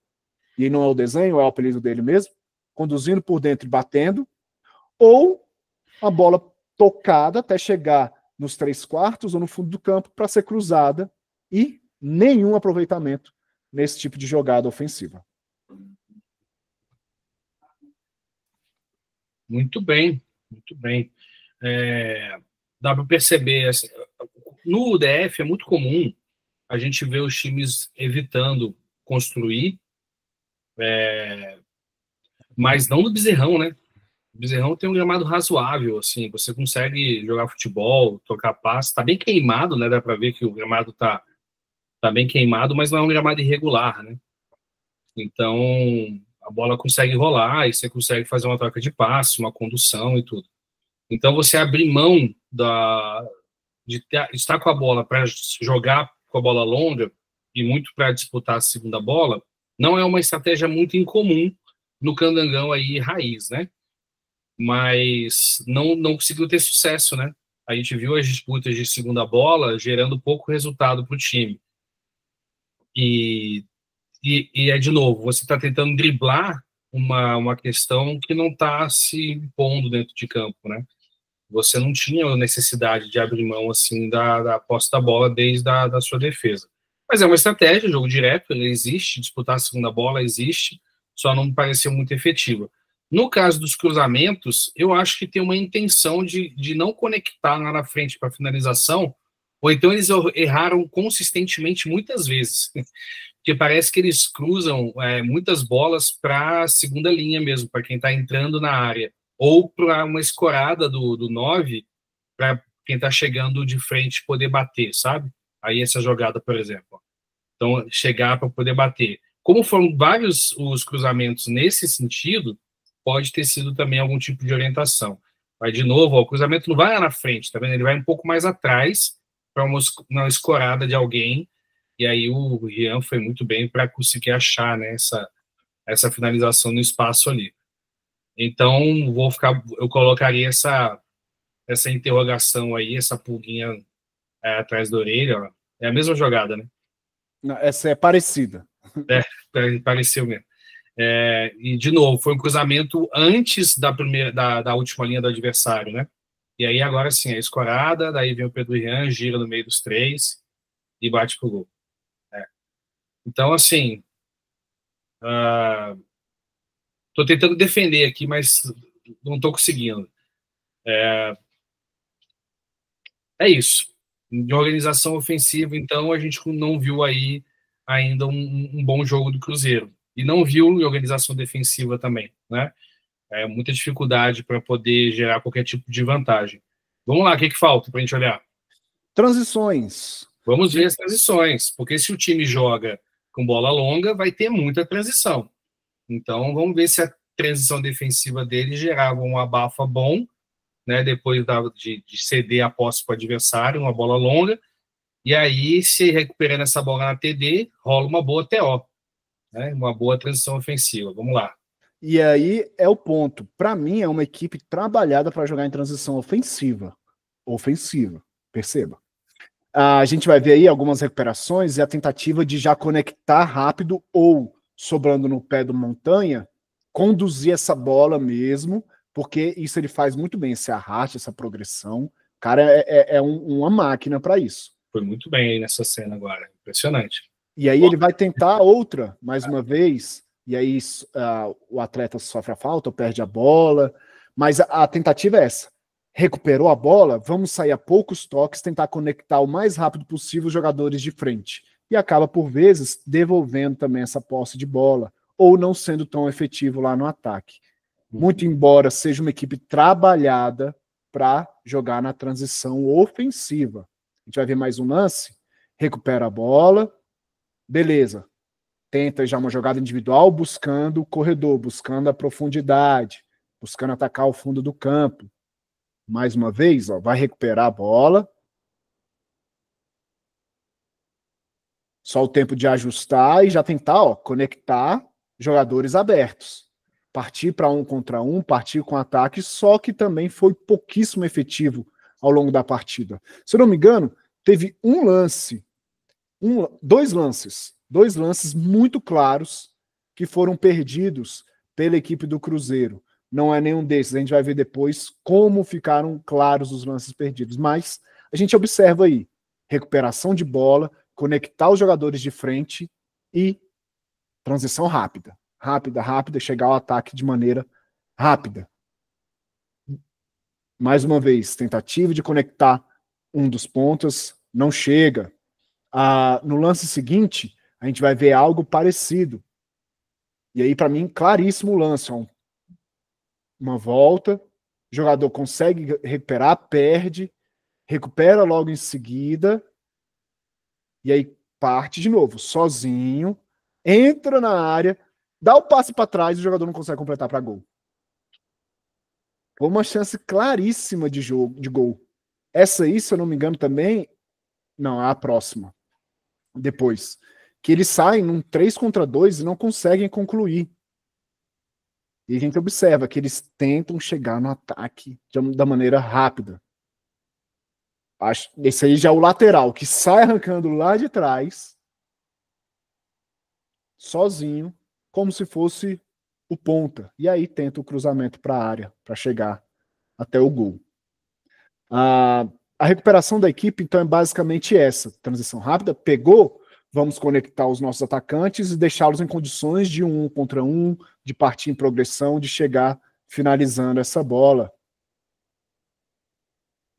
e não é o desenho, é o apelido dele mesmo, conduzindo por dentro e batendo, ou a bola tocada até chegar nos 3/4 ou no fundo do campo para ser cruzada e nenhum aproveitamento nesse tipo de jogada ofensiva. Muito bem, muito bem. Dá para perceber, assim, no DF é muito comum a gente ver os times evitando construir, mas não no Bezerrão, né? O Bezerrão tem um gramado razoável, assim, você consegue jogar futebol, tocar passe, tá bem queimado, né? Dá para ver que o gramado tá bem queimado, mas não é um gramado irregular, né? Então, a bola consegue rolar e você consegue fazer uma troca de passe, uma condução e tudo. Então, você abrir mão de estar com a bola para jogar com a bola longa e muito para disputar a segunda bola, não é uma estratégia muito incomum no candangão aí raiz, né? Mas não conseguiu ter sucesso, né? A gente viu as disputas de segunda bola gerando pouco resultado para o time. E é, de novo, você está tentando driblar uma questão que não está se impondo dentro de campo, né? Você não tinha necessidade de abrir mão assim da posse da bola desde a sua defesa. Mas é uma estratégia, jogo direto, ele existe, disputar a segunda bola existe, só não me pareceu muito efetiva. No caso dos cruzamentos, eu acho que tem uma intenção de não conectar lá na frente para finalização, ou então eles erraram consistentemente muitas vezes, porque parece que eles cruzam muitas bolas para a segunda linha mesmo, para quem está entrando na área, ou para uma escorada do 9, para quem está chegando de frente poder bater, sabe? Aí essa jogada, por exemplo. Então, chegar para poder bater. Como foram vários os cruzamentos nesse sentido, pode ter sido também algum tipo de orientação. Vai de novo, o cruzamento não vai lá na frente, tá vendo? Ele vai um pouco mais atrás para uma escorada de alguém, e aí o Rian foi muito bem para conseguir achar, né, essa finalização no espaço ali. Então, eu colocaria essa interrogação aí, essa pulguinha atrás da orelha, ó. É a mesma jogada, né? Essa é parecida. Pareceu mesmo. E, de novo, foi um cruzamento antes da última linha do adversário, né? E aí, agora sim, a escorada, daí vem o Pedro Rian, gira no meio dos 3 e bate pro gol. Então, assim, tô tentando defender aqui, mas não tô conseguindo. É isso. De organização ofensiva, então, a gente não viu aí ainda um bom jogo do Cruzeiro. E não viu em organização defensiva também, né? Muita dificuldade para poder gerar qualquer tipo de vantagem. Vamos lá, o que falta para a gente olhar? Transições. Vamos ver as transições, porque se o time joga com bola longa, vai ter muita transição. Então, vamos ver se a transição defensiva dele gerava um abafa bom, né, depois de ceder a posse para o adversário, uma bola longa, e aí, se recuperando essa bola na TD, rola uma boa TO, né, uma boa transição ofensiva. Vamos lá. E aí é o ponto. Para mim, é uma equipe trabalhada para jogar em transição ofensiva. Ofensiva, perceba. A gente vai ver aí algumas recuperações e a tentativa de já conectar rápido ou, sobrando no pé do Montanha, conduzir essa bola mesmo, porque isso ele faz muito bem, esse arraste, essa progressão. O cara é uma máquina para isso. Foi muito bem aí nessa cena agora, impressionante. E aí ele vai tentar outra, mais uma vez, e aí o atleta sofre a falta, perde a bola, mas a tentativa é essa. Recuperou a bola, vamos sair a poucos toques, tentar conectar o mais rápido possível os jogadores de frente. E acaba, por vezes, devolvendo também essa posse de bola, ou não sendo tão efetivo lá no ataque. Muito embora seja uma equipe trabalhada para jogar na transição ofensiva. A gente vai ver mais um lance, recupera a bola, beleza. Tenta já uma jogada individual, buscando o corredor, buscando a profundidade, buscando atacar o fundo do campo. Mais uma vez, ó, vai recuperar a bola. Só o tempo de ajustar e já tentar, ó, conectar jogadores abertos. Partir para 1 contra 1, partir com ataque, só que também foi pouquíssimo efetivo ao longo da partida. Se eu não me engano, teve dois lances muito claros que foram perdidos pela equipe do Cruzeiro. Não é nenhum desses, a gente vai ver depois como ficaram claros os lances perdidos, mas a gente observa aí, recuperação de bola, conectar os jogadores de frente e transição rápida, chegar ao ataque de maneira rápida. Mais uma vez, tentativa de conectar um dos pontas, não chega. No lance seguinte, a gente vai ver algo parecido. E aí, para mim, claríssimo o lance. Ó. Uma volta, o jogador consegue recuperar, perde, recupera logo em seguida, e aí parte de novo, sozinho, entra na área, dá o passe para trás e o jogador não consegue completar para gol. Foi uma chance claríssima de gol. Essa aí, se eu não me engano, também. Não, é a próxima. Depois. Que eles saem num 3 contra 2 e não conseguem concluir. E a gente observa que eles tentam chegar no ataque da maneira rápida. Esse aí já é o lateral, que sai arrancando lá de trás, sozinho, como se fosse o ponta. E aí tenta o cruzamento para a área, para chegar até o gol. A recuperação da equipe, então, é basicamente essa. Transição rápida, pegou, vamos conectar os nossos atacantes e deixá-los em condições de 1 contra 1, de partir em progressão, de chegar finalizando essa bola.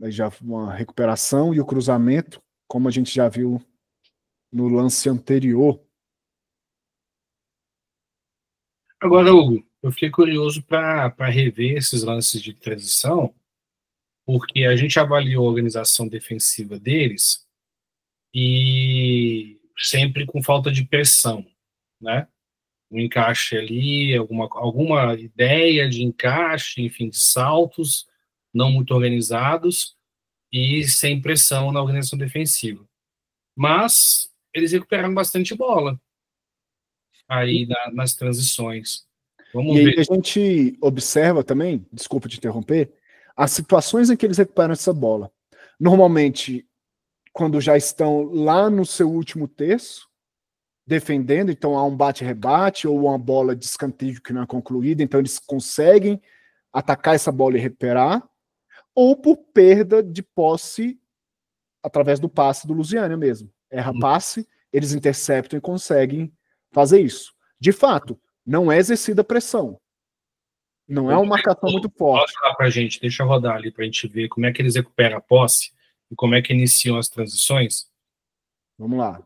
Aí já uma recuperação e o cruzamento, como a gente já viu no lance anterior. Agora, Hugo, eu fiquei curioso para rever esses lances de transição, porque a gente avaliou a organização defensiva deles e sempre com falta de pressão, né? Um encaixe ali, alguma ideia de encaixe, enfim, de saltos não muito organizados e sem pressão na organização defensiva. Mas eles recuperaram bastante bola aí nas transições. Vamos e aí ver. a gente observa também, desculpa te interromper, as situações em que eles recuperam essa bola. Normalmente, quando já estão lá no seu último terço, defendendo, então há um bate-rebate ou uma bola de escanteio que não é concluída, então eles conseguem atacar essa bola e recuperar, ou por perda de posse através do passe do Lusiana mesmo. Erra passe, eles interceptam e conseguem fazer isso. De fato, não é exercida pressão. Não é uma marcação muito forte. Mostra lá pra gente, deixa eu rodar ali pra gente ver como é que eles recuperam a posse e como é que iniciam as transições. Vamos lá.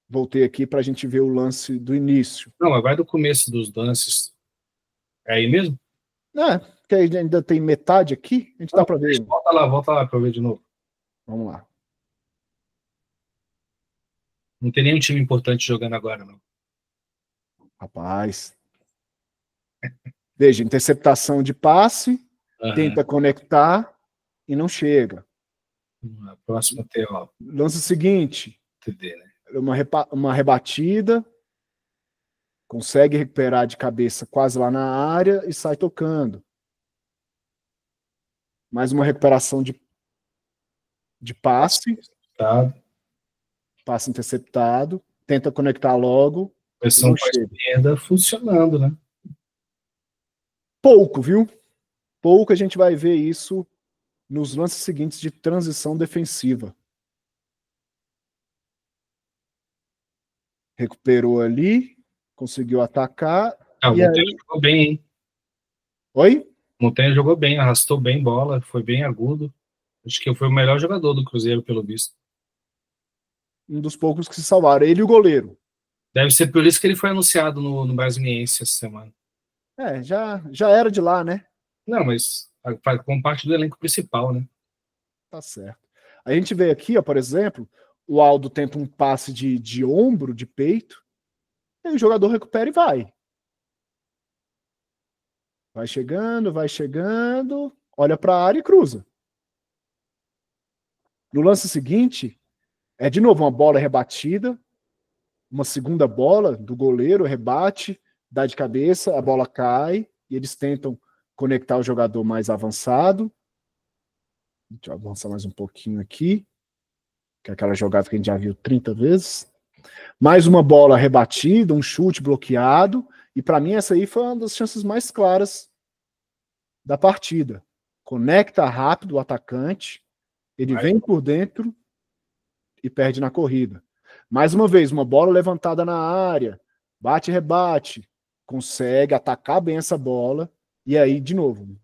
Voltei aqui para a gente ver o lance do início. Não, mas vai do começo dos lances. É aí mesmo? Porque ainda tem metade aqui, a gente dá para ver. Volta lá para eu ver de novo. Vamos lá. Não tem nenhum time importante jogando agora, não. Rapaz. Veja, interceptação de passe, tenta conectar e não chega. Próximo ó. Lance seguinte. TD, né? Uma rebatida, consegue recuperar de cabeça quase lá na área e sai tocando. Mais uma recuperação de passe. Passe interceptado. Tenta conectar logo. Pressão para a esquerda funcionando, né? Pouco, viu? Pouco a gente vai ver isso nos lances seguintes de transição defensiva. Recuperou ali, conseguiu atacar. O Monteiro jogou bem, hein? Oi? O Monteiro jogou bem, arrastou bem bola, foi bem agudo. Acho que foi o melhor jogador do Cruzeiro, pelo visto. Um dos poucos que se salvaram. Ele e o goleiro. Deve ser por isso que ele foi anunciado no Brasiliense essa semana. Já era de lá, né? Não, mas como parte do elenco principal, né? Tá certo. A gente vê aqui, ó, por exemplo, o Aldo tenta um passe de ombro, de peito, e o jogador recupera e vai. Vai chegando, olha para a área e cruza. No lance seguinte, é de novo uma bola rebatida, uma segunda bola do goleiro, rebate, dá de cabeça, a bola cai, e eles tentam conectar o jogador mais avançado. Deixa eu avançar mais um pouquinho aqui, que é aquela jogada que a gente já viu 30 vezes. Mais uma bola rebatida, um chute bloqueado, e para mim essa aí foi uma das chances mais claras da partida. Conecta rápido o atacante, ele vem por dentro e perde na corrida. Mais uma vez, uma bola levantada na área, bate e rebate, consegue atacar bem essa bola, e aí, de novo,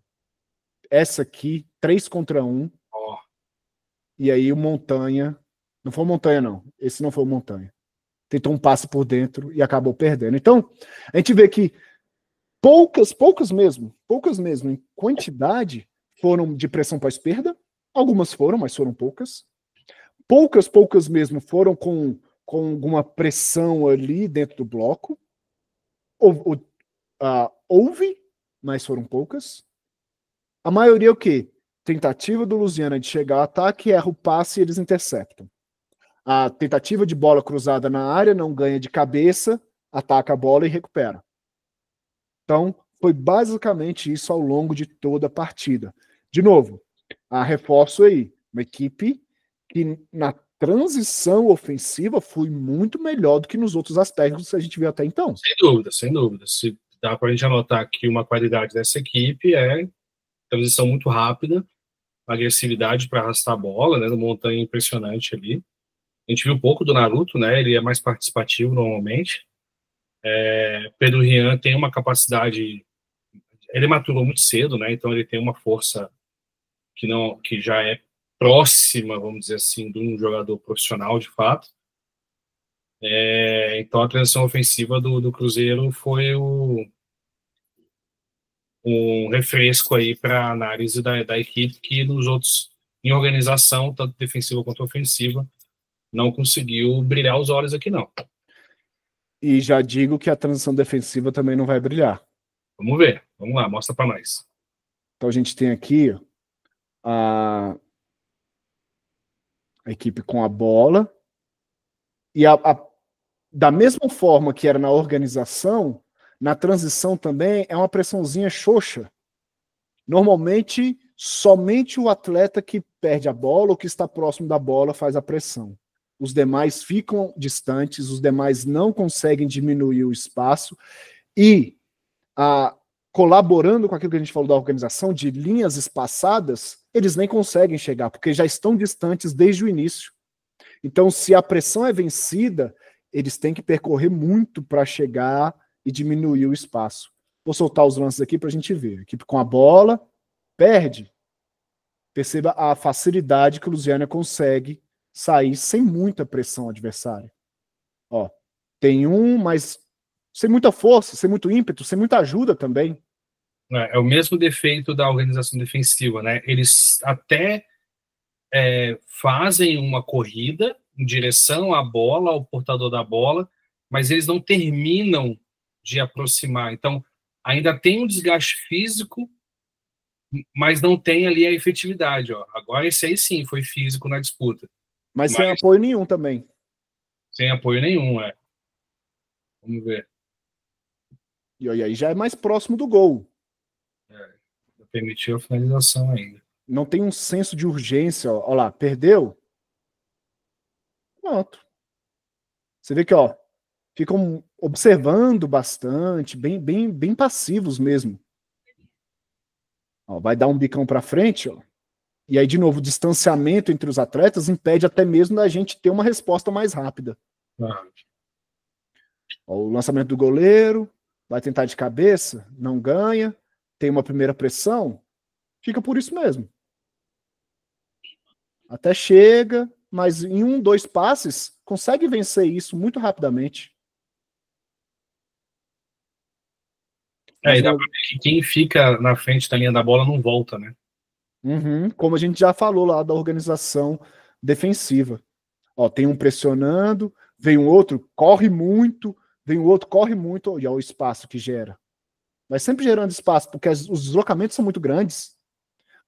essa aqui, 3 contra 1, e aí o Montanha, não foi o Montanha não, esse não foi o Montanha, tentou um passe por dentro e acabou perdendo. Então, a gente vê que poucas mesmo, em quantidade, foram de pressão para a esquerda, algumas foram, mas foram poucas. Poucas mesmo foram com alguma pressão ali dentro do bloco. Houve, mas foram poucas. A maioria é o quê? Tentativa do Lusiana de chegar ao ataque, erra o passe e eles interceptam. A tentativa de bola cruzada na área, não ganha de cabeça, ataca a bola e recupera. Então, foi basicamente isso ao longo de toda a partida. De novo, reforço aí, uma equipe que na transição ofensiva foi muito melhor do que nos outros aspectos que a gente viu até então. Sem dúvida. Se dá para a gente anotar que uma qualidade dessa equipe é transição muito rápida, agressividade para arrastar a bola, né, no Montanha impressionante ali. A gente viu pouco do Naruto, né, ele é mais participativo normalmente. Pedro Rian tem uma capacidade, ele maturou muito cedo, né, então ele tem uma força que já é próxima, vamos dizer assim, de um jogador profissional de fato. Então a transição ofensiva do Cruzeiro foi um refresco aí para a análise da equipe, que nos outros, em organização, tanto defensiva quanto ofensiva, não conseguiu brilhar os olhos aqui, não. E já digo que a transição defensiva também não vai brilhar. Vamos ver. Vamos lá, mostra para nós. Então a gente tem aqui a equipe com a bola. E da mesma forma que era na organização, na transição também é uma pressãozinha xoxa. Normalmente, somente o atleta que perde a bola ou que está próximo da bola faz a pressão. Os demais ficam distantes, os demais não conseguem diminuir o espaço e, colaborando com aquilo que a gente falou da organização, de linhas espaçadas, eles nem conseguem chegar, porque já estão distantes desde o início. Então, se a pressão é vencida, eles têm que percorrer muito para chegar e diminuir o espaço. Vou soltar os lances aqui para a gente ver. A equipe com a bola, perde. Perceba a facilidade que o Lusiana consegue sair sem muita pressão adversária. Ó, tem mas sem muita força, sem muito ímpeto, sem muita ajuda também. É o mesmo defeito da organização defensiva, né? Eles até fazem uma corrida em direção à bola, ao portador da bola, mas eles não terminam de aproximar. Então, ainda tem um desgaste físico, mas não tem ali a efetividade. Ó. Agora, esse aí sim foi físico na disputa. Mas sem apoio nenhum também. Sem apoio nenhum, Vamos ver. E aí já é mais próximo do gol. Permitiu a finalização ainda. Não tem um senso de urgência. Ó lá, perdeu? Pronto. Você vê que, ó, ficam observando bastante, bem passivos mesmo. Ó, vai dar um bicão para frente, ó. E aí, de novo, o distanciamento entre os atletas impede até mesmo da gente ter uma resposta mais rápida. Ó, o lançamento do goleiro, vai tentar de cabeça, não ganha, tem uma primeira pressão, fica por isso mesmo. Até chega, mas em 1, 2 passes, consegue vencer isso muito rapidamente. E dá pra ver que quem fica na frente da linha da bola não volta, né? Como a gente já falou lá da organização defensiva. Ó, tem um pressionando, vem um outro, corre muito, vem o outro, corre muito, e olha o espaço que gera. Vai sempre gerando espaço, porque os deslocamentos são muito grandes.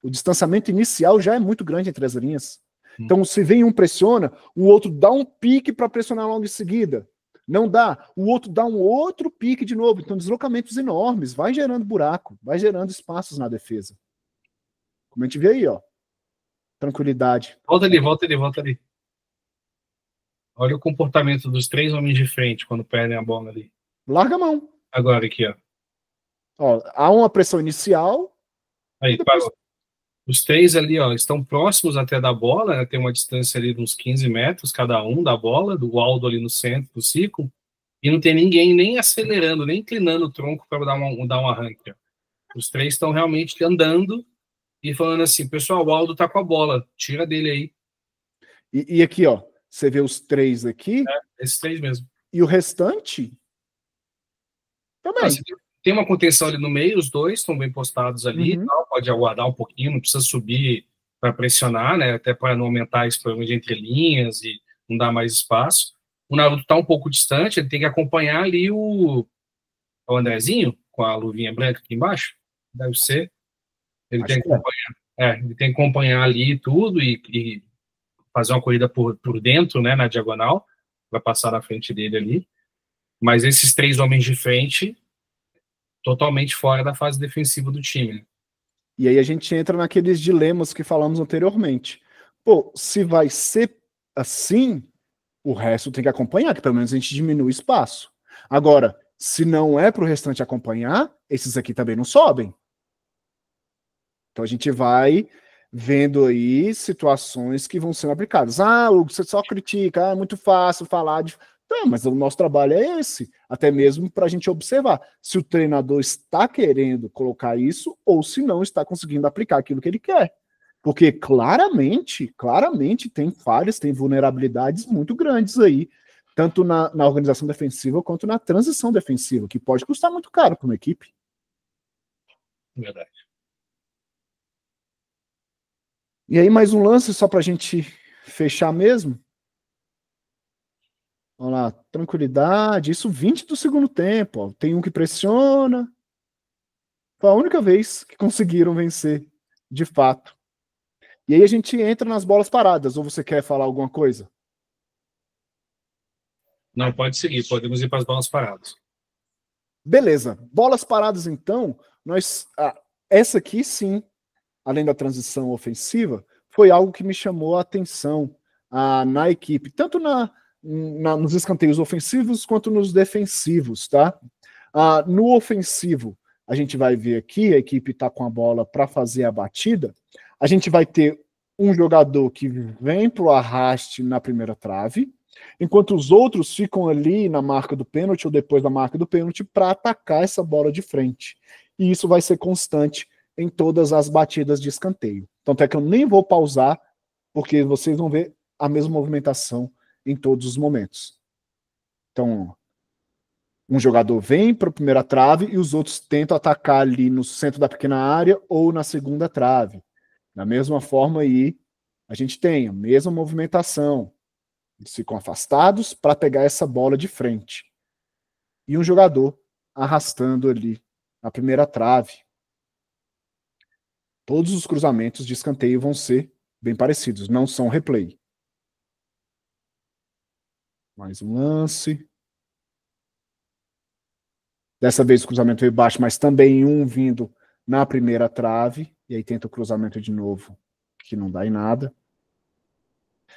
O distanciamento inicial já é muito grande entre as linhas. Então, se vem um pressiona, o outro dá um pique para pressionar logo em seguida. Não dá, o outro dá um outro pique de novo. Então, deslocamentos enormes, vai gerando buraco, vai gerando espaços na defesa. Como a gente vê aí, ó. Tranquilidade. Volta ali. Olha o comportamento dos 3 homens de frente quando perdem a bola ali. Larga a mão. Agora aqui, Ó, há uma pressão inicial. Aí, depois... Os 3 ali, ó, estão próximos até da bola, né? Tem uma distância ali de uns 15 metros cada um da bola, do Aldo ali no centro do círculo, e não tem ninguém nem acelerando, nem inclinando o tronco para dar um arranque. Ó. Os 3 estão realmente andando e falando assim, pessoal, o Aldo tá com a bola, tira dele aí. E aqui, ó, você vê os 3 aqui. Esses 3 mesmo. E o restante também. Tem uma contenção ali no meio, os 2 estão bem postados ali, tal, pode aguardar um pouquinho, não precisa subir para pressionar, né? Até para não aumentar esse problema de entrelinhas e não dar mais espaço. O Naruto está um pouco distante, ele tem que acompanhar ali o Andrezinho, com a luvinha branca aqui embaixo, deve ser. Ele tem que acompanhar, ele tem que acompanhar ali tudo e fazer uma corrida por dentro, né, na diagonal, vai passar na frente dele ali. Mas esses 3 homens de frente totalmente fora da fase defensiva do time. E aí a gente entra naqueles dilemas que falamos anteriormente. Pô, se vai ser assim, o resto tem que acompanhar, que pelo menos a gente diminui o espaço. Agora, se não é para o restante acompanhar, esses aqui também não sobem. Então a gente vai vendo aí situações que vão sendo aplicadas. Ah, você só critica, é muito fácil falar de... Não, mas o nosso trabalho é esse, até mesmo para a gente observar se o treinador está querendo colocar isso ou se não está conseguindo aplicar aquilo que ele quer. Porque claramente tem falhas, tem vulnerabilidades muito grandes aí, tanto na organização defensiva quanto na transição defensiva, que pode custar muito caro para uma equipe. Verdade. E aí mais um lance só para a gente fechar mesmo. Vamos lá, tranquilidade, isso 20 do segundo tempo, ó. Tem um que pressiona. Foi a única vez que conseguiram vencer, de fato. E aí a gente entra nas bolas paradas, ou você quer falar alguma coisa? Não, pode seguir, podemos ir para as bolas paradas. Beleza, bolas paradas então, essa aqui sim, além da transição ofensiva, foi algo que me chamou a atenção na equipe, tanto nos escanteios ofensivos quanto nos defensivos, tá? No ofensivo, a gente vai ver aqui, a equipe está com a bola para fazer a batida, a gente vai ter um jogador que vem para o arraste na primeira trave, enquanto os outros ficam ali na marca do pênalti ou depois da marca do pênalti para atacar essa bola de frente. E isso vai ser constante em todas as batidas de escanteio. Tanto é que eu nem vou pausar, porque vocês vão ver a mesma movimentação em todos os momentos. Então, Um jogador vem para a primeira trave e os outros tentam atacar ali no centro da pequena área ou na segunda trave. Da mesma forma aí, a gente tem a mesma movimentação. Eles ficam afastados para pegar essa bola de frente. E um jogador arrastando ali na primeira trave. Todos os cruzamentos de escanteio vão ser bem parecidos, não são replay. Mais um lance. Dessa vez o cruzamento veio baixo, mas também um vindo na primeira trave. E aí tenta o cruzamento de novo, que não dá em nada.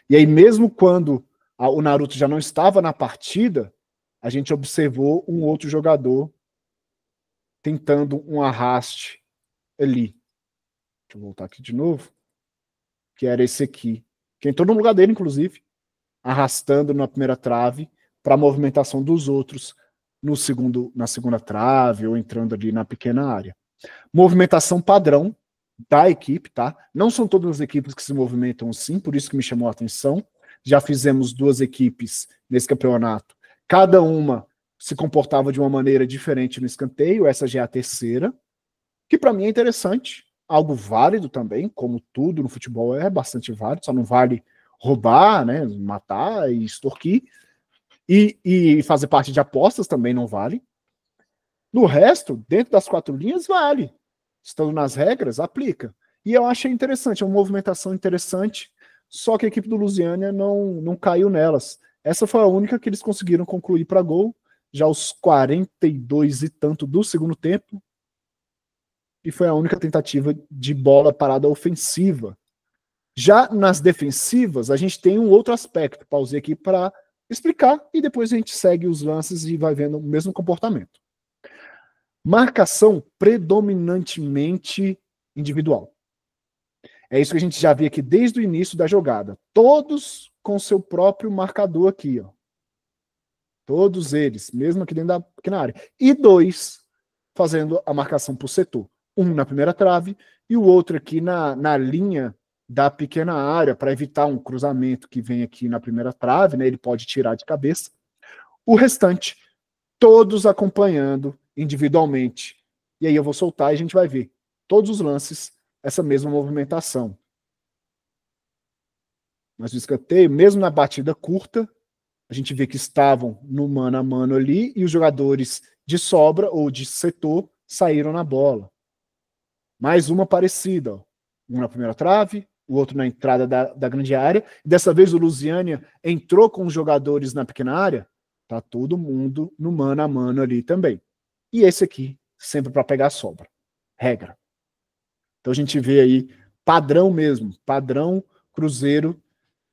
E aí mesmo quando o Naruto já não estava na partida, a gente observou um outro jogador tentando um arraste ali. Deixa eu voltar aqui de novo. Que era esse aqui. Que entrou no lugar dele, inclusive, arrastando na primeira trave para a movimentação dos outros na segunda trave ou entrando ali na pequena área. Movimentação padrão da equipe, tá? Não são todas as equipes que se movimentam assim, por isso que me chamou a atenção. Já fizemos 2 equipes nesse campeonato. Cada uma se comportava de uma maneira diferente no escanteio, essa já é a terceira, que para mim é interessante, algo válido também, como tudo no futebol é bastante válido, só não vale roubar, né, matar e extorquir, e fazer parte de apostas também não vale. No resto, dentro das 4 linhas, vale. Estando nas regras, aplica. E eu achei interessante, é uma movimentação interessante, só que a equipe do Lusiânia não caiu nelas. Essa foi a única que eles conseguiram concluir para gol, já aos 42 e tanto do segundo tempo, e foi a única tentativa de bola parada ofensiva. Já nas defensivas, a gente tem um outro aspecto, pausei aqui para explicar, e depois a gente segue os lances e vai vendo o mesmo comportamento. Marcação predominantemente individual. É isso que a gente já vê aqui desde o início da jogada. Todos com seu próprio marcador aqui, ó. Todos eles, mesmo aqui dentro da pequena área. E 2 fazendo a marcação por setor. Um na primeira trave e o outro aqui na linha da pequena área, para evitar um cruzamento que vem aqui na primeira trave, né? Ele pode tirar de cabeça. O restante, todos acompanhando individualmente. E aí eu vou soltar e a gente vai ver todos os lances, essa mesma movimentação. Mas o escanteio, mesmo na batida curta, a gente vê que estavam no mano a mano ali e os jogadores de sobra ou de setor saíram na bola. Mais uma parecida, ó. Um na primeira trave, o outro na entrada da grande área. Dessa vez o Lusiânia entrou com os jogadores na pequena área. Tá todo mundo no mano a mano ali também. E esse aqui, sempre para pegar a sobra. Regra. Então a gente vê aí padrão mesmo, padrão Cruzeiro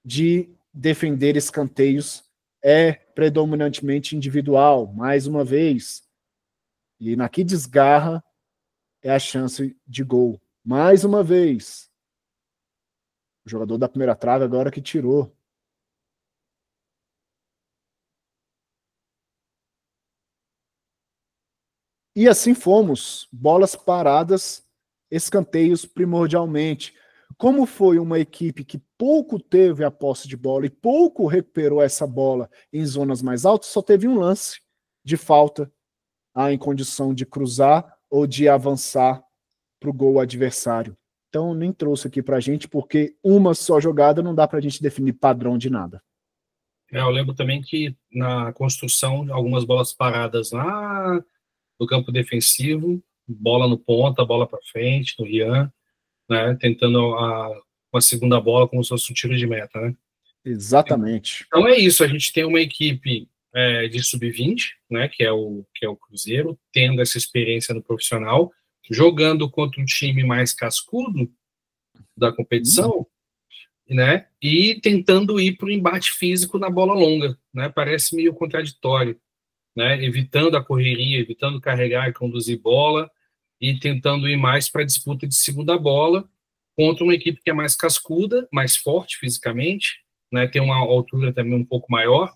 de defender escanteios é predominantemente individual, mais uma vez. E na que desgarra é a chance de gol. Mais uma vez. O jogador da primeira trave agora que tirou. E assim fomos. Bolas paradas, escanteios primordialmente. Como foi uma equipe que pouco teve a posse de bola e pouco recuperou essa bola em zonas mais altas, só teve um lance de falta em condição de cruzar ou de avançar para o gol adversário. Então nem trouxe aqui para a gente, porque uma só jogada não dá para a gente definir padrão de nada. Eu lembro também que na construção, algumas bolas paradas lá no campo defensivo, bola no ponta, bola para frente, no Rian, né, tentando uma segunda bola como se fosse um tiro de meta, né? Exatamente. Então é isso, a gente tem uma equipe de sub-20, né, que é o Cruzeiro, tendo essa experiência no profissional, jogando contra um time mais cascudo da competição, né, e tentando ir para o embate físico na bola longa, né, parece meio contraditório, né, evitando a correria, evitando carregar e conduzir bola, e tentando ir mais para a disputa de segunda bola, contra uma equipe que é mais cascuda, mais forte fisicamente, né, tem uma altura também um pouco maior,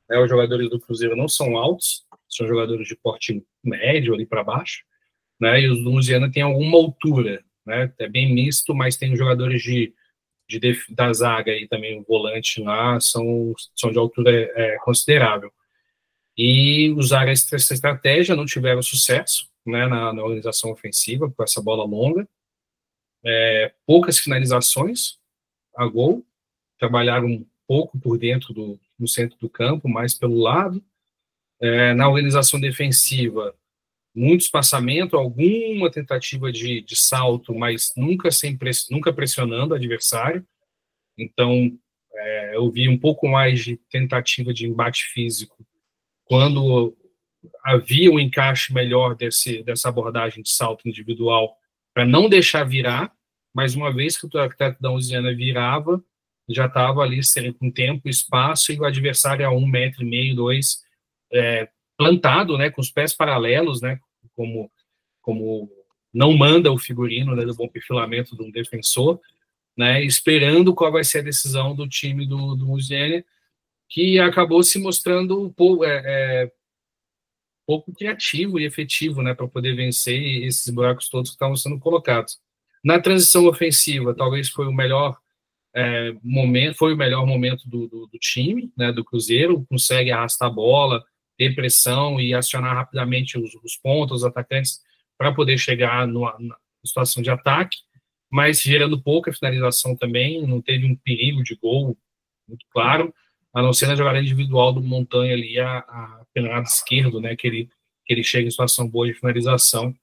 né, os jogadores do Cruzeiro não são altos, são jogadores de porte médio ali para baixo, né, e os do Lusiana tem alguma altura, né, é bem misto, mas tem jogadores da zaga e também o volante lá são de altura considerável. e usaram essa estratégia, não tiveram sucesso, né, na organização ofensiva, com essa bola longa, poucas finalizações a gol, trabalharam um pouco por dentro no centro do campo, mais pelo lado, na organização defensiva, muito espaçamento, alguma tentativa de salto, mas nunca pressionando o adversário. Então, eu vi um pouco mais de tentativa de embate físico quando havia um encaixe melhor dessa abordagem de salto individual para não deixar virar, mas uma vez que o atleta da Louisiana virava, já estava ali com tempo, espaço, e o adversário a 1,5 metro, 2, plantado, né, com os pés paralelos, né, como não manda o figurino, né, do bom perfilamento de um defensor, né, esperando qual vai ser a decisão do time do Louisiana, que acabou se mostrando pouco criativo e efetivo, né, para poder vencer esses buracos todos que estavam sendo colocados. Na transição ofensiva, talvez foi o melhor momento do time, né, do Cruzeiro, consegue arrastar a bola, ter pressão e acionar rapidamente os pontos, os atacantes, para poder chegar na situação de ataque, mas gerando pouca finalização também, não teve um perigo de gol muito claro, a não ser na jogada individual do Montanha ali, pelo lado esquerdo, né, que ele chega em situação boa de finalização,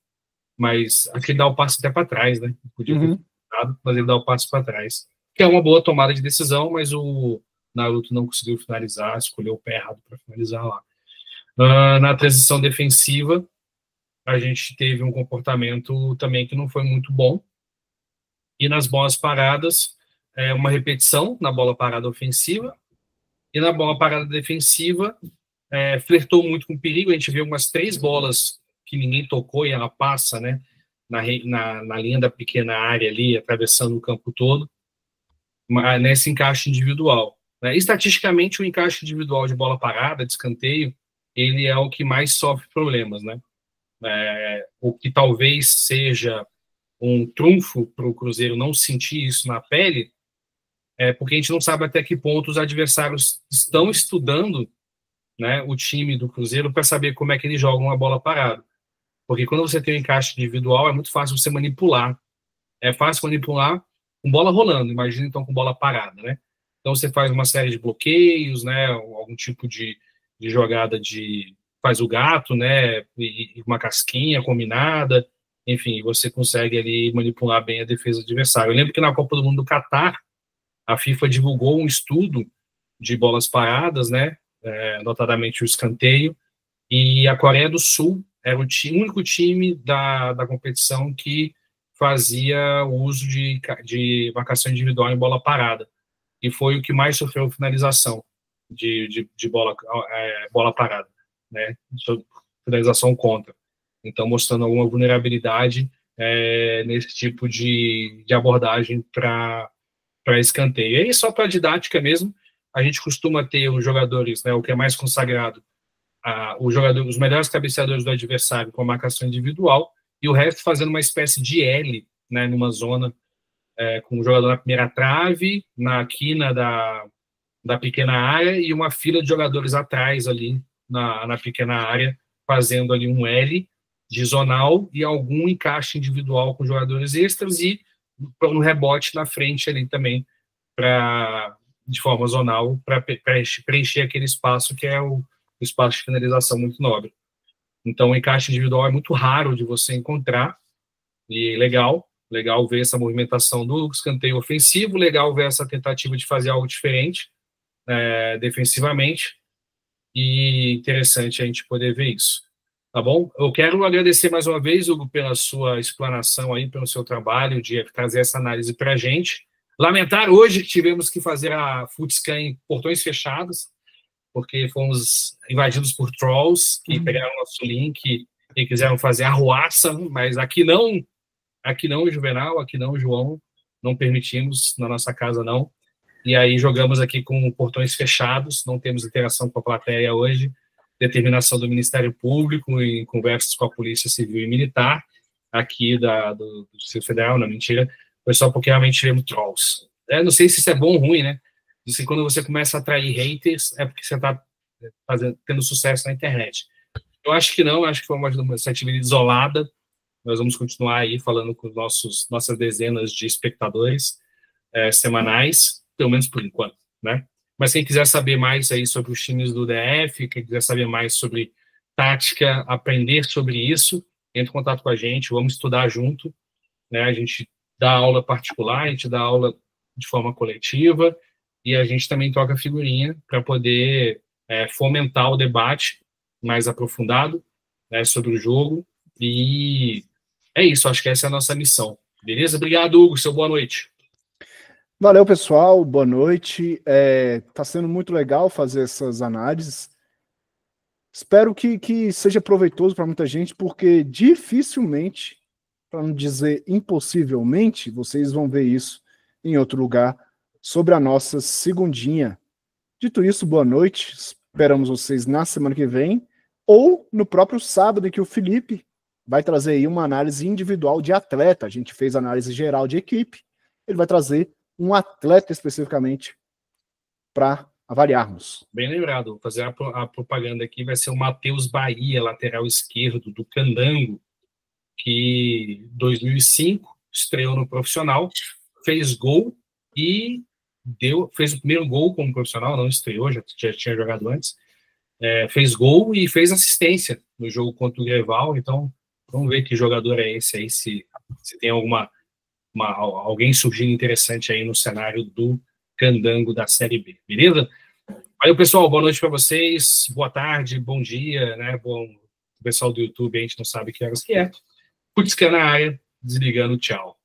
mas aqui ele dá o passe até para trás, né, podia ter finalizado, mas ele dá o passe para trás, que é uma boa tomada de decisão, mas o Naruto não conseguiu finalizar, escolheu o pé errado para finalizar lá. Na transição defensiva, a gente teve um comportamento também que não foi muito bom, e nas bolas paradas, uma repetição na bola parada ofensiva, e na bola parada defensiva, flertou muito com perigo. A gente viu umas 3 bolas que ninguém tocou e ela passa, né, na linha da pequena área ali, atravessando o campo todo, nesse encaixe individual. Estatisticamente, o encaixe individual de bola parada, de escanteio, ele é o que mais sofre problemas, né? O que talvez seja um trunfo para o Cruzeiro não sentir isso na pele, porque a gente não sabe até que ponto os adversários estão estudando, né, o time do Cruzeiro para saber como é que eles jogam a bola parada. Porque quando você tem um encaixe individual, é muito fácil você manipular. É fácil manipular com bola rolando, imagina então com bola parada, né? Então você faz uma série de bloqueios, né, algum tipo de jogada faz o gato, né, e uma casquinha combinada, enfim, você consegue ali manipular bem a defesa do adversário. Eu lembro que na Copa do Mundo do Catar, a FIFA divulgou um estudo de bolas paradas, né, notadamente o escanteio, e a Coreia do Sul era o único time da competição que fazia o uso de marcação individual em bola parada, e foi o que mais sofreu finalização de bola parada, né, finalização contra. Então, mostrando alguma vulnerabilidade nesse tipo de abordagem para escanteio. E aí, só para didática mesmo, a gente costuma ter os jogadores, né, o que é mais consagrado, os melhores cabeceadores do adversário com a marcação individual, e o resto fazendo uma espécie de L, né, numa zona, com o jogador na primeira trave, na quina da pequena área, e uma fila de jogadores atrás ali na pequena área, fazendo ali um L de zonal e algum encaixe individual com jogadores extras, e no rebote na frente ali também, de forma zonal, para preencher aquele espaço que é o espaço de finalização muito nobre. Então, o encaixe individual é muito raro de você encontrar, e legal ver essa movimentação do escanteio ofensivo, legal ver essa tentativa de fazer algo diferente defensivamente, e interessante a gente poder ver isso. Tá bom? Eu quero agradecer mais uma vez, Hugo, pela sua explanação aí, pelo seu trabalho de trazer essa análise para a gente. Lamentar hoje que tivemos que fazer a Footscan em portões fechados, porque fomos invadidos por trolls que pegaram nosso link e quiseram fazer arruaça, mas aqui não, Juvenal, aqui não, João, não permitimos, na nossa casa não. E aí jogamos aqui com portões fechados, não temos interação com a plateia hoje, determinação do Ministério Público em conversas com a Polícia Civil e Militar, aqui do Distrito Federal, não, mentira, foi só porque realmente tivemos trolls. Não sei se isso é bom ou ruim, né? Diz que quando você começa a atrair haters, é porque você está tendo sucesso na internet. Eu acho que não, acho que foi uma iniciativa isolada. Nós vamos continuar aí falando com nossas dezenas de espectadores semanais, pelo menos por enquanto, né? Mas quem quiser saber mais aí sobre os times do DF, quem quiser saber mais sobre tática, aprender sobre isso, entre em contato com a gente, vamos estudar junto, né? A gente dá aula particular, a gente dá aula de forma coletiva e a gente também troca figurinha para poder fomentar o debate mais aprofundado, né, sobre o jogo. E é isso, acho que essa é a nossa missão. Beleza? Obrigado, Hugo. Seu boa noite. Valeu, pessoal. Boa noite. Tá sendo muito legal fazer essas análises. Espero que seja proveitoso para muita gente, porque dificilmente, para não dizer impossivelmente, vocês vão ver isso em outro lugar sobre a nossa segundinha. Dito isso, boa noite. Esperamos vocês na semana que vem ou no próprio sábado, em que o Felipe vai trazer aí uma análise individual de atleta. A gente fez análise geral de equipe. Ele vai trazer um atleta especificamente para avaliarmos. Bem lembrado, vou fazer a propaganda aqui, vai ser o Matheus Bahia, lateral esquerdo do Candango, que em 2005 estreou no profissional, fez gol e fez o primeiro gol como profissional, não estreou, já tinha jogado antes, fez gol e fez assistência no jogo contra o Greval. Então vamos ver que jogador é esse aí, se tem alguém surgindo interessante aí no cenário do Candango da Série B, beleza? Valeu, pessoal, boa noite para vocês, boa tarde, bom dia, né? Bom, o pessoal do YouTube, a gente não sabe que horas que é. Putz, que é na área, desligando, tchau.